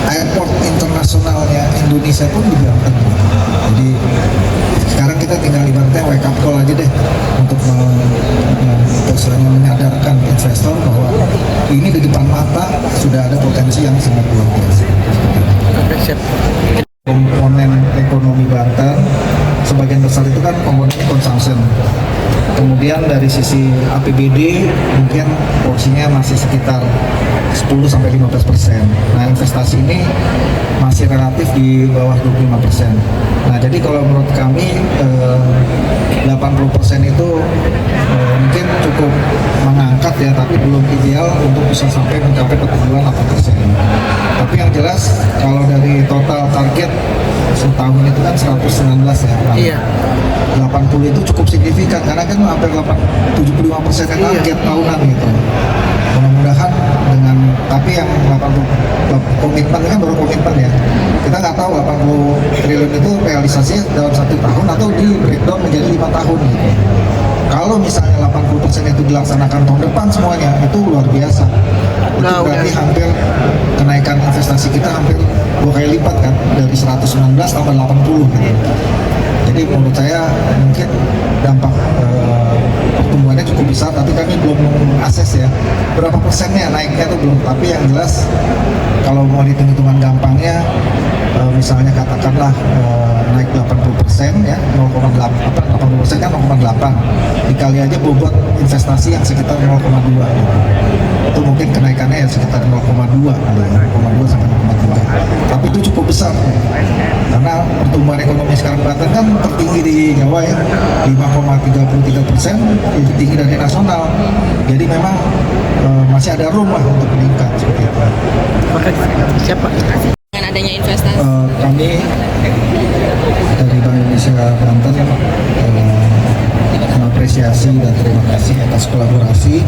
airport internasionalnya Indonesia pun di Banten. Jadi sekarang kita tinggal ibaratnya wake up call aja deh untuk menyadarkan investor bahwa ini di depan mata sudah ada potensi yang sangat luar biasa. Komponen ekonomi Banten sebagian besar itu kan komponen consumption. Kemudian dari sisi APBD mungkin porsinya masih sekitar 10-15%. Nah, investasi ini masih relatif di bawah 25%. Nah, jadi kalau menurut kami 80% itu mungkin cukup mengangkat sehat ya, tapi belum ideal untuk bisa sampai mencapai pertumbuhan 8%. Tapi yang jelas kalau dari total target setahun itu kan 119 ya. Iya. 80 itu cukup signifikan karena kan hampir 75% kan target tahunan gitu. Mudah-mudahan dengan, tapi yang 80 komitmen kan baru komitmen ya. Kita nggak tahu 80 triliun itu realisasinya dalam 1 tahun atau di breakdown menjadi 5 tahun gitu. Kalau misalnya 80% itu dilaksanakan tahun depan semuanya, itu luar biasa. Itu berarti hampir kenaikan investasi kita hampir 2 kali lipat kan, dari 119 tambah 80 gitu. Jadi menurut saya mungkin dampak pertumbuhannya cukup besar, tapi kami belum mengakses ya berapa persennya naiknya itu belum. Tapi yang jelas kalau mau hitung-hitungan gampangnya, misalnya katakanlah naik 80% ya, 80% kan 0,8 dikali aja bobot investasi yang sekitar 0,2 gitu. Itu mungkin kenaikannya ya sekitar 0,2 sampai 0,3, tapi itu cukup besar karena pertumbuhan ekonomi sekarang Banten kan tertinggi di Jawa ya, 5,33%, lebih tinggi dari nasional. Jadi memang masih ada room lah untuk meningkat seperti itu. Siapa? Dengan adanya investasi. Kami dari Bank Indonesia Banten mengapresiasi dan terima kasih atas kolaborasi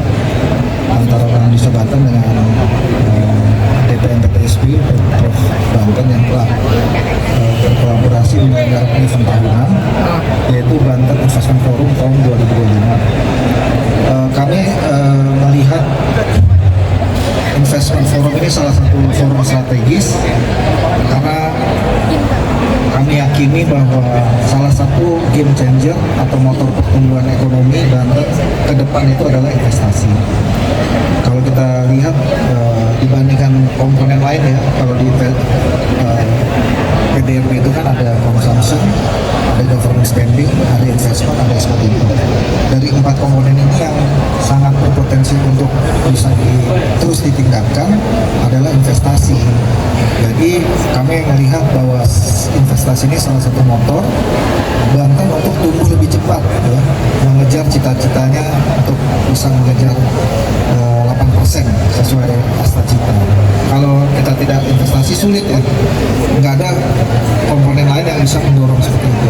antara Bank Indonesia Banten dengan DPMPTSB Prof Banten yang telah berkolaborasi menyelenggarakan event tahunan, yaitu Banten Investment Forum tahun 2025. Kami melihat Investment Forum ini salah satu forum strategis karena kami yakini bahwa salah satu game changer atau motor pertumbuhan ekonomi Banten ke depan itu adalah investasi. Kalau kita lihat dibandingkan komponen lain ya, kalau di PDRB itu kan ada consumption, ada government spending, ada investment, ada export import. Dari 4 komponen ini yang sangat berpotensi untuk bisa terus ditingkatkan adalah investasi. Jadi kami melihat bahwa investasi ini salah satu motor Banten untuk tumbuh lebih cepat ya, mengejar cita-citanya untuk bisa mengejar 8% sesuai asta cita. Kalau kita tidak investasi sulit ya, nggak ada komponen lain yang bisa mendorong seperti itu.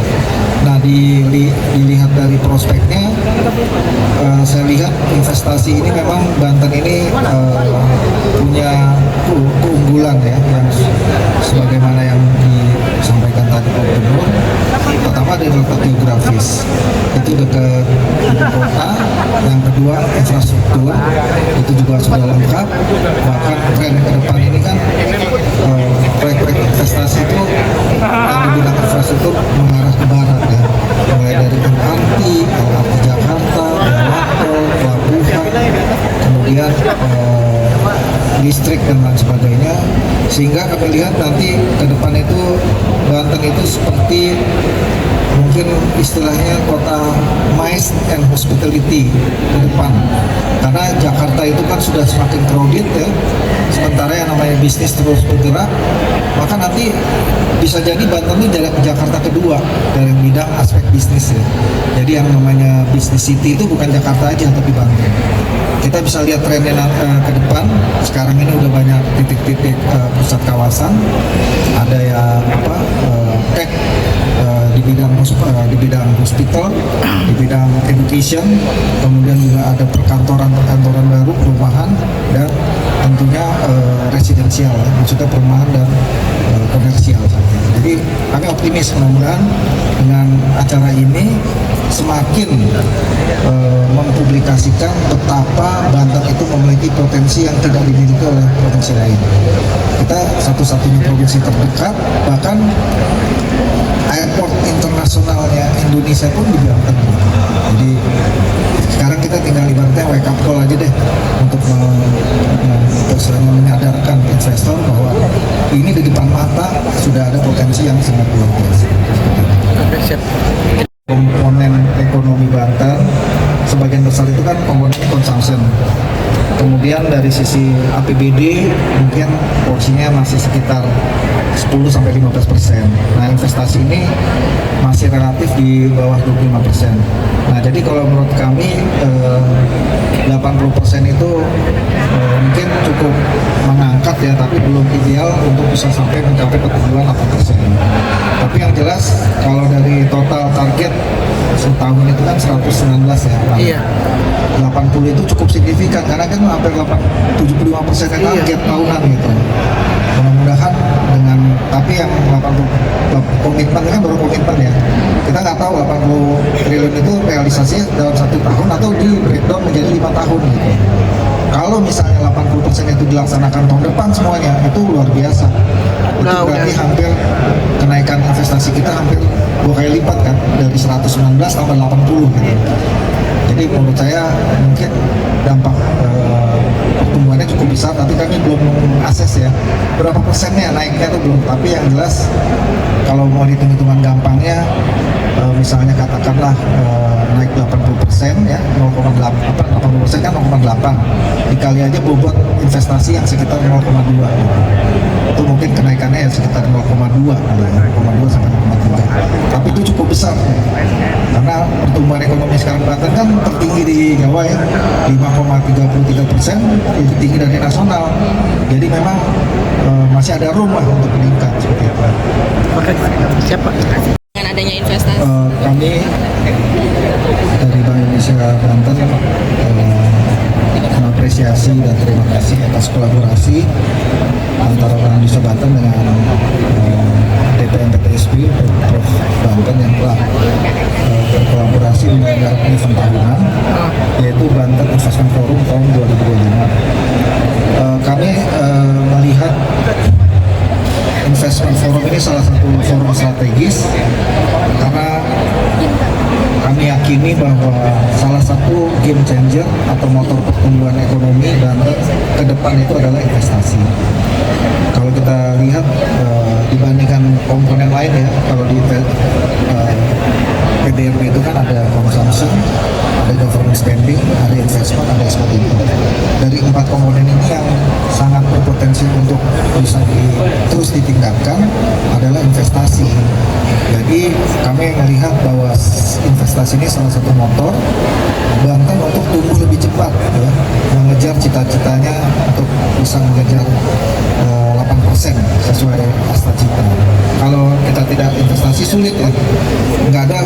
Nah dilihat dari prospeknya, saya lihat investasi ini memang Banten ini punya keunggulan ya, yang sebagaimana yang disampaikan tadi Pak Gubernur. Pertama dari letak geografis, itu dekat ibu kota. Yang kedua infrastruktur, itu juga sudah lengkap. Bahkan tren ke depan ini kan proyek-proyek investasi itu yang di bidang infrastruktur mengarah ke barat ya, mulai dari LRT Jakarta, tol, pelabuhan, kemudian listrik dan lain sebagainya, sehingga kami lihat nanti ke depan itu Banten itu seperti mungkin istilahnya kota MICE and hospitality ke depan, karena Jakarta itu kan sudah semakin crowded ya, sementara yang namanya bisnis terus bergerak, maka nanti bisa jadi Banten ini jadi Jakarta kedua dari bidang aspek bisnis ya. Jadi yang namanya bisnis city itu bukan Jakarta aja tapi Banten. Kita bisa lihat trennya ke depan. Sekarang ini udah banyak titik-titik pusat kawasan, ada yang tech di bidang hospital, di bidang education, kemudian juga ada perkantoran baru, perumahan, dan tentunya residensial, maksudnya perumahan dan komersial. Jadi kami optimis mudah-mudahan dengan acara ini semakin mempublikasikan betapa Banten itu memiliki potensi yang tidak dimiliki oleh provinsi lain. Kita satu-satunya provinsi terdekat, bahkan airport internasionalnya Indonesia pun di Banten. Jadi sekarang kita tinggal ibaratnya wake up call aja deh untuk menyadarkan investor bahwa ini di depan mata sudah ada potensi yang sangat luar biasa. Komponen ekonomi Banten sebagian besar itu kan komponen consumption. Kemudian dari sisi APBD mungkin porsinya masih sekitar 10-15%. Nah, investasi ini masih relatif di bawah 25%. Nah, jadi kalau menurut kami 80% itu mungkin cukup mengangkat ya, tapi belum ideal untuk bisa sampai mencapai pertumbuhan 8%. Tapi yang jelas kalau dari total target setahun itu kan 119 ya. Nah, Iya. 80 itu cukup signifikan karena kan hampir 75% target tahunan gitu. Mudah-mudahan dengan, tapi yang 80 komitmen kan baru komitmen ya. Kita nggak tahu 80 triliun itu realisasinya dalam 1 tahun atau di breakdown menjadi 5 tahun gitu. Kalau misalnya 80% itu dilaksanakan tahun depan semuanya, itu luar biasa. Itu berarti hampir kenaikan investasi kita hampir 2 kali lipat kan, dari 119 tambah 80 gitu. Jadi menurut saya mungkin dampak pertumbuhannya cukup besar, tapi kami belum mengakses ya berapa persennya naiknya itu belum. Tapi yang jelas kalau mau hitung-hitungan gampangnya, misalnya katakanlah naik 80% ya, 80% kan 0,8 dikali aja bobot investasi yang sekitar 0,2 gitu. Itu mungkin kenaikannya ya sekitar 0,2 sampai 0,3, tapi itu cukup besar karena pertumbuhan ekonomi sekarang Banten kan tertinggi di Jawa ya, 5,33%, lebih tinggi dari nasional. Jadi memang masih ada room lah untuk meningkat seperti itu. Oke, siapa? Dengan adanya investasi. Kami dari Bank Indonesia Banten mengapresiasi dan terima kasih atas kolaborasi antara Bank Indonesia Banten dengan DPM PTSB Prof Banten yang telah berkolaborasi menyelenggarakan event tahunan, yaitu Banten Investment Forum tahun 2025. Kami melihat Investment Forum ini salah satu forum strategis karena kami yakini bahwa salah satu game changer atau motor pertumbuhan ekonomi Banten ke depan itu adalah investasi. Kalau kita lihat dibandingkan komponen lain ya, kalau di PDRB itu kan ada consumption, ada government spending, ada investment, ada export import. Dari 4 komponen ini yang sangat berpotensi untuk bisa terus ditingkatkan adalah investasi. Jadi kami melihat bahwa investasi ini salah satu motor Banten untuk tumbuh lebih cepat ya, mengejar cita-citanya untuk bisa mengejar 8% sesuai asta cita. Kalau kita tidak investasi sulit ya, nggak ada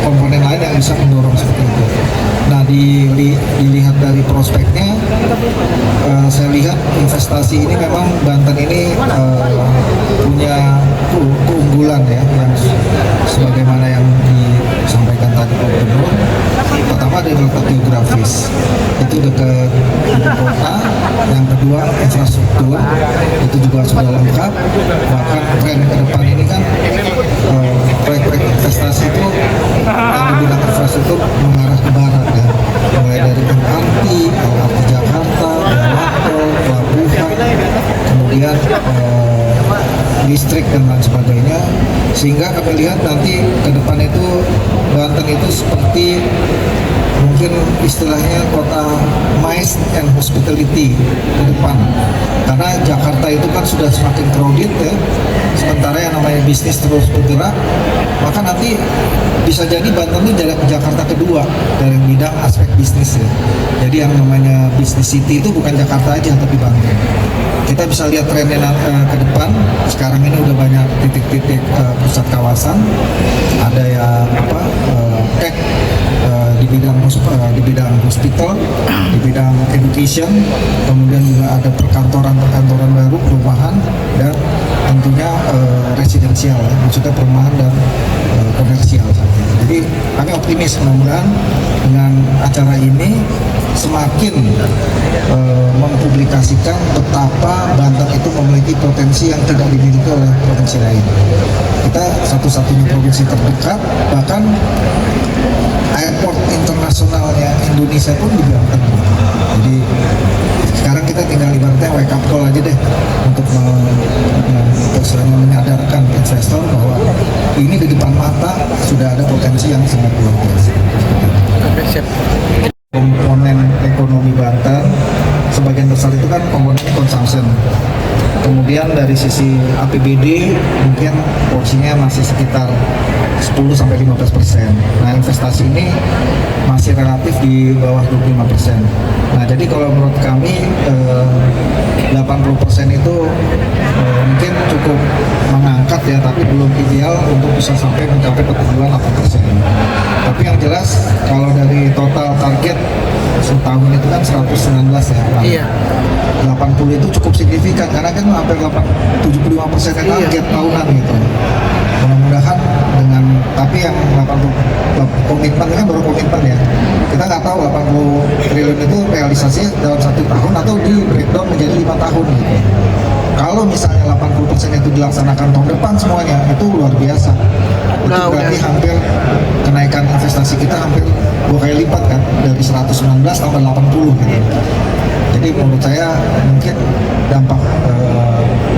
komponen lain yang bisa mendorong seperti itu. Nah, dilihat dari prospeknya, saya lihat investasi ini memang Banten ini punya keunggulan ya, yang sebagaimana yang disampaikan tadi Pak Gubernur. Pertama dari letak geografis, itu dekat ibu kota. Yang kedua infrastruktur, itu juga sudah lengkap. Bahkan tren ke depan ini kan proyek-proyek investasi itu yang di bidang infrastruktur mengarah ke barat ya, mulai dari LRT Jakarta, tol, pelabuhan, kemudian listrik dan lain sebagainya, sehingga kami lihat nanti ke depan itu Banten itu seperti mungkin istilahnya kota MICE and hospitality ke depan, karena Jakarta itu kan sudah semakin crowded ya, sementara yang namanya bisnis terus bergerak, maka nanti bisa jadi Banten ini jadi Jakarta kedua dari bidang aspek bisnis ya. Jadi yang namanya bisnis city itu bukan Jakarta aja tapi Banten. Kita bisa lihat trennya ke depan. Sekarang ini udah banyak titik-titik pusat kawasan, ada yang tech di bidang hospital, di bidang education, kemudian juga ada perkantoran baru, perumahan, dan tentunya residensial, maksudnya perumahan dan komersial. Jadi kami optimis mudah-mudahan dengan acara ini semakin mempublikasikan betapa Banten itu memiliki potensi yang tidak dimiliki oleh provinsi lain. Kita satu-satunya provinsi terdekat, bahkan airport internasionalnya Indonesia pun di Banten. Jadi sekarang kita tinggal ibaratnya wake up call aja deh untuk menyadarkan investor bahwa ini di depan mata sudah ada potensi yang sangat luar biasa. Oke, siap. Komponen ekonomi Banten sebagian besar itu kan komponen consumption. Kemudian dari sisi APBD mungkin porsinya masih sekitar 10-15%. Nah, investasi ini masih relatif di bawah 25%. Nah, jadi kalau menurut kami 80% itu mungkin cukup mengangkat ya, tapi belum ideal untuk bisa sampai mencapai pertumbuhan 8%. Tapi yang jelas kalau dari total target setahun itu kan 119 ya. Iya. 80 itu cukup signifikan karena kan hampir 75% target tahunan gitu. Mudah-mudahan dengan, tapi yang 80 komitmen kan baru komitmen ya. Kita nggak tahu 80 triliun itu realisasinya dalam 1 tahun atau di breakdown menjadi 5 tahun gitu. Kalau misalnya 80% itu dilaksanakan tahun depan semuanya, itu luar biasa. Itu berarti hampir kenaikan investasi kita hampir 2 kali lipat kan, dari 119 tambah 80 gitu. Jadi menurut saya mungkin dampak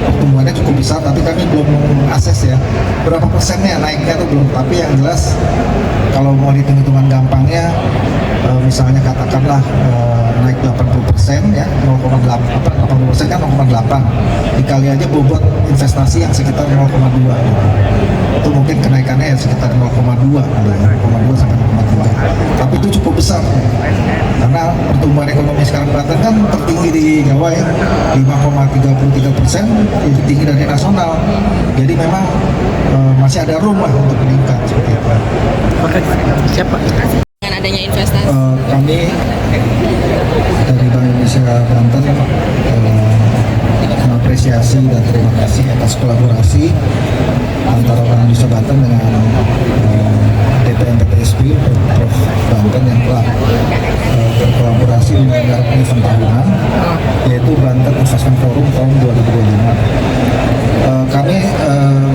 pertumbuhannya cukup besar, tapi kami belum mengakses ya berapa persennya naiknya itu belum. Tapi yang jelas kalau mau hitung-hitungan gampangnya, misalnya katakanlah naik 80% ya, 80% kan 0,8 dikali aja bobot investasi yang sekitar 0,2 gitu. Itu mungkin kenaikannya ya sekitar 0,2 sampai 0,2, tapi itu cukup besar karena pertumbuhan ekonomi sekarang Banten kan tertinggi di Jawa ya, 5,33%, lebih tinggi dari nasional. Jadi memang masih ada room lah untuk meningkat seperti itu. Oke, siapa? Dengan adanya investasi. Kami dari Bank Indonesia Banten mengapresiasi dan terima kasih atas kolaborasi antara Bank Indonesia Banten dengan DPMPTSB Prof Banten yang telah berkolaborasi menyelenggarakan event tahunan yaitu Banten Investment Forum tahun 2025. Kami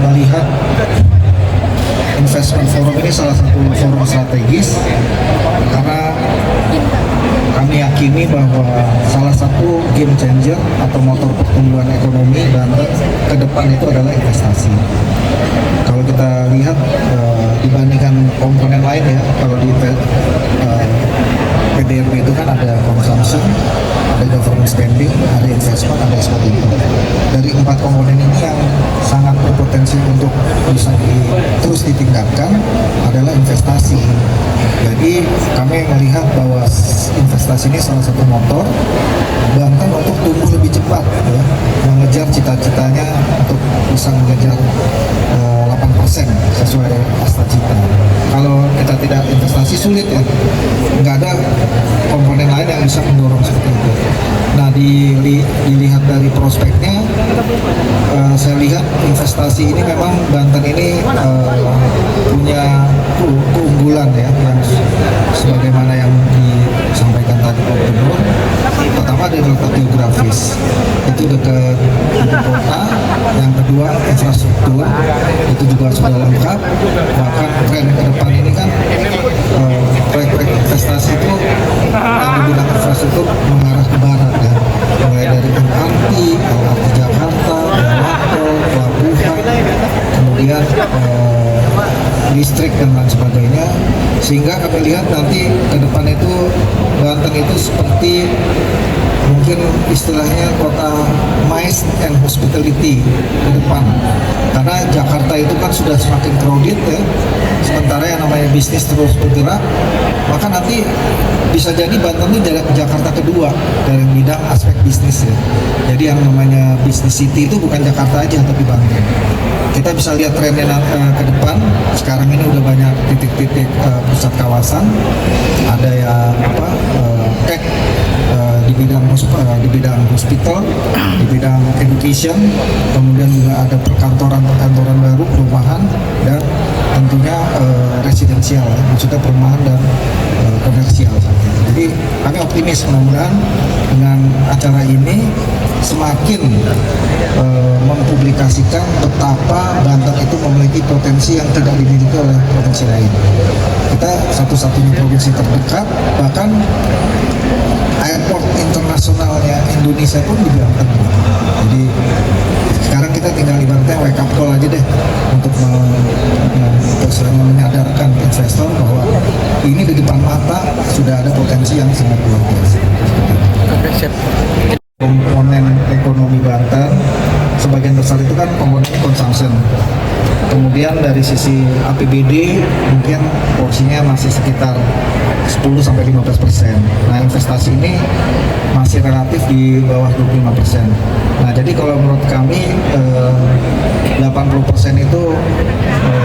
melihat Investment Forum ini salah satu forum strategis karena kami yakini bahwa salah satu game changer atau motor pertumbuhan ekonomi Banten ke depan itu adalah investasi. Kalau kita lihat dibandingkan komponen lain ya, kalau di PDRB itu kan ada consumption, ada government spending, ada investment, ada export import. Dari 4 komponen ini yang sangat berpotensi untuk bisa terus ditingkatkan adalah investasi. Jadi kami melihat bahwa investasi ini salah satu motor Banten untuk tumbuh lebih cepat ya, mengejar cita-citanya untuk bisa mengejar 8% sesuai asta cita. Kalau kita tidak investasi sulit ya, nggak ada komponen lain yang bisa mendorong seperti itu. Nah, dilihat dari prospeknya, saya lihat investasi ini memang Banten ini punya keunggulan ya, yang sebagaimana yang disampaikan tadi Pak Gubernur. Pertama dari letak geografis, itu dekat ibu kota. Yang kedua infrastruktur, itu juga sudah lengkap. Bahkan tren ke depan ini kan proyek-proyek investasi itu yang di bidang infrastruktur mengarah ke barat ya, mulai dari LRT Jakarta, tol, pelabuhan, kemudian listrik dan lain sebagainya, sehingga kami lihat nanti ke depan itu Banten itu seperti mungkin istilahnya kota MICE and hospitality ke depan, karena Jakarta itu kan sudah semakin crowded ya, sementara yang namanya bisnis terus bergerak, maka nanti bisa jadi Banten ini jadi Jakarta kedua dari bidang aspek bisnis ya. Jadi yang namanya business city itu bukan Jakarta aja tapi Banten. Kita bisa lihat trennya ke depan. Sekarang ini udah banyak titik-titik pusat kawasan, ada yang tech di bidang hospital, di bidang education, kemudian juga ada perkantoran baru, perumahan, dan tentunya residensial, maksudnya perumahan dan komersial. Jadi kami optimis mudah-mudahan dengan acara ini semakin mempublikasikan betapa Banten itu memiliki potensi yang tidak dimiliki oleh provinsi lain. Kita satu-satunya provinsi terdekat, bahkan airport internasionalnya Indonesia pun di Banten. Jadi sekarang kita tinggal ibaratnya wake up call aja deh untuk menyadarkan investor bahwa ini di depan mata sudah ada potensi kontribusi yang sangat luar biasa. Oke, siap. Komponen ekonomi Banten sebagian besar itu kan komponen consumption. Kemudian dari sisi APBD mungkin porsinya masih sekitar 10-15%. Nah, investasi ini masih relatif di bawah 25%. Nah, jadi kalau menurut kami 80% itu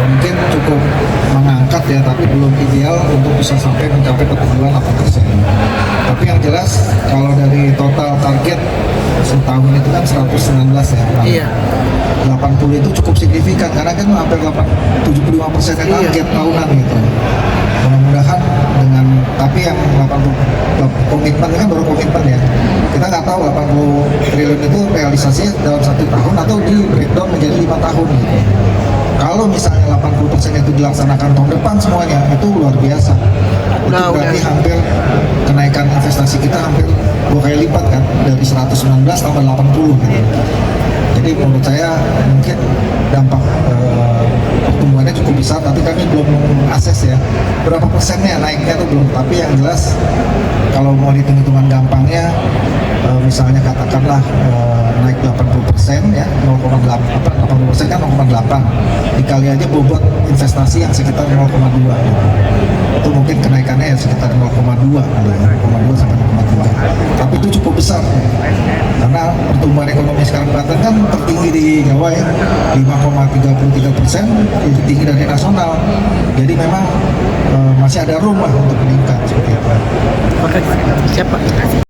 mungkin cukup mengangkat ya, tapi belum ideal untuk bisa sampai mencapai pertumbuhan 8%. Tapi yang jelas kalau dari total target setahun itu kan 119 ya. Iya. 80 itu cukup signifikan karena kan hampir 75% target tahunan gitu. Mudah-mudahan dengan, tapi yang 80 komitmen ini kan baru komitmen ya. Kita nggak tahu 80 triliun itu realisasinya dalam 1 tahun atau di breakdown menjadi 5 tahun gitu. Kalau misalnya 80% itu dilaksanakan tahun depan semuanya, itu luar biasa. Itu berarti hampir kenaikan investasi kita hampir 2 kali lipat kan, dari 119 tambah 80 gitu. Jadi menurut saya mungkin dampak pertumbuhannya cukup besar, tapi kami belum mengakses ya berapa persennya naiknya itu belum. Tapi yang jelas kalau mau hitung-hitungan gampangnya, misalnya katakanlah naik 80% ya, 80% kan 0,8 dikali aja bobot investasi yang sekitar 0,2 gitu. Itu mungkin kenaikannya ya sekitar 0,2 sampai 0,2, tapi itu cukup besar karena pertumbuhan ekonomi sekarang Banten kan tertinggi di Jawa ya, 5,33%, lebih tinggi dari nasional. Jadi memang masih ada room lah untuk meningkat seperti itu. Oke, siap Pak.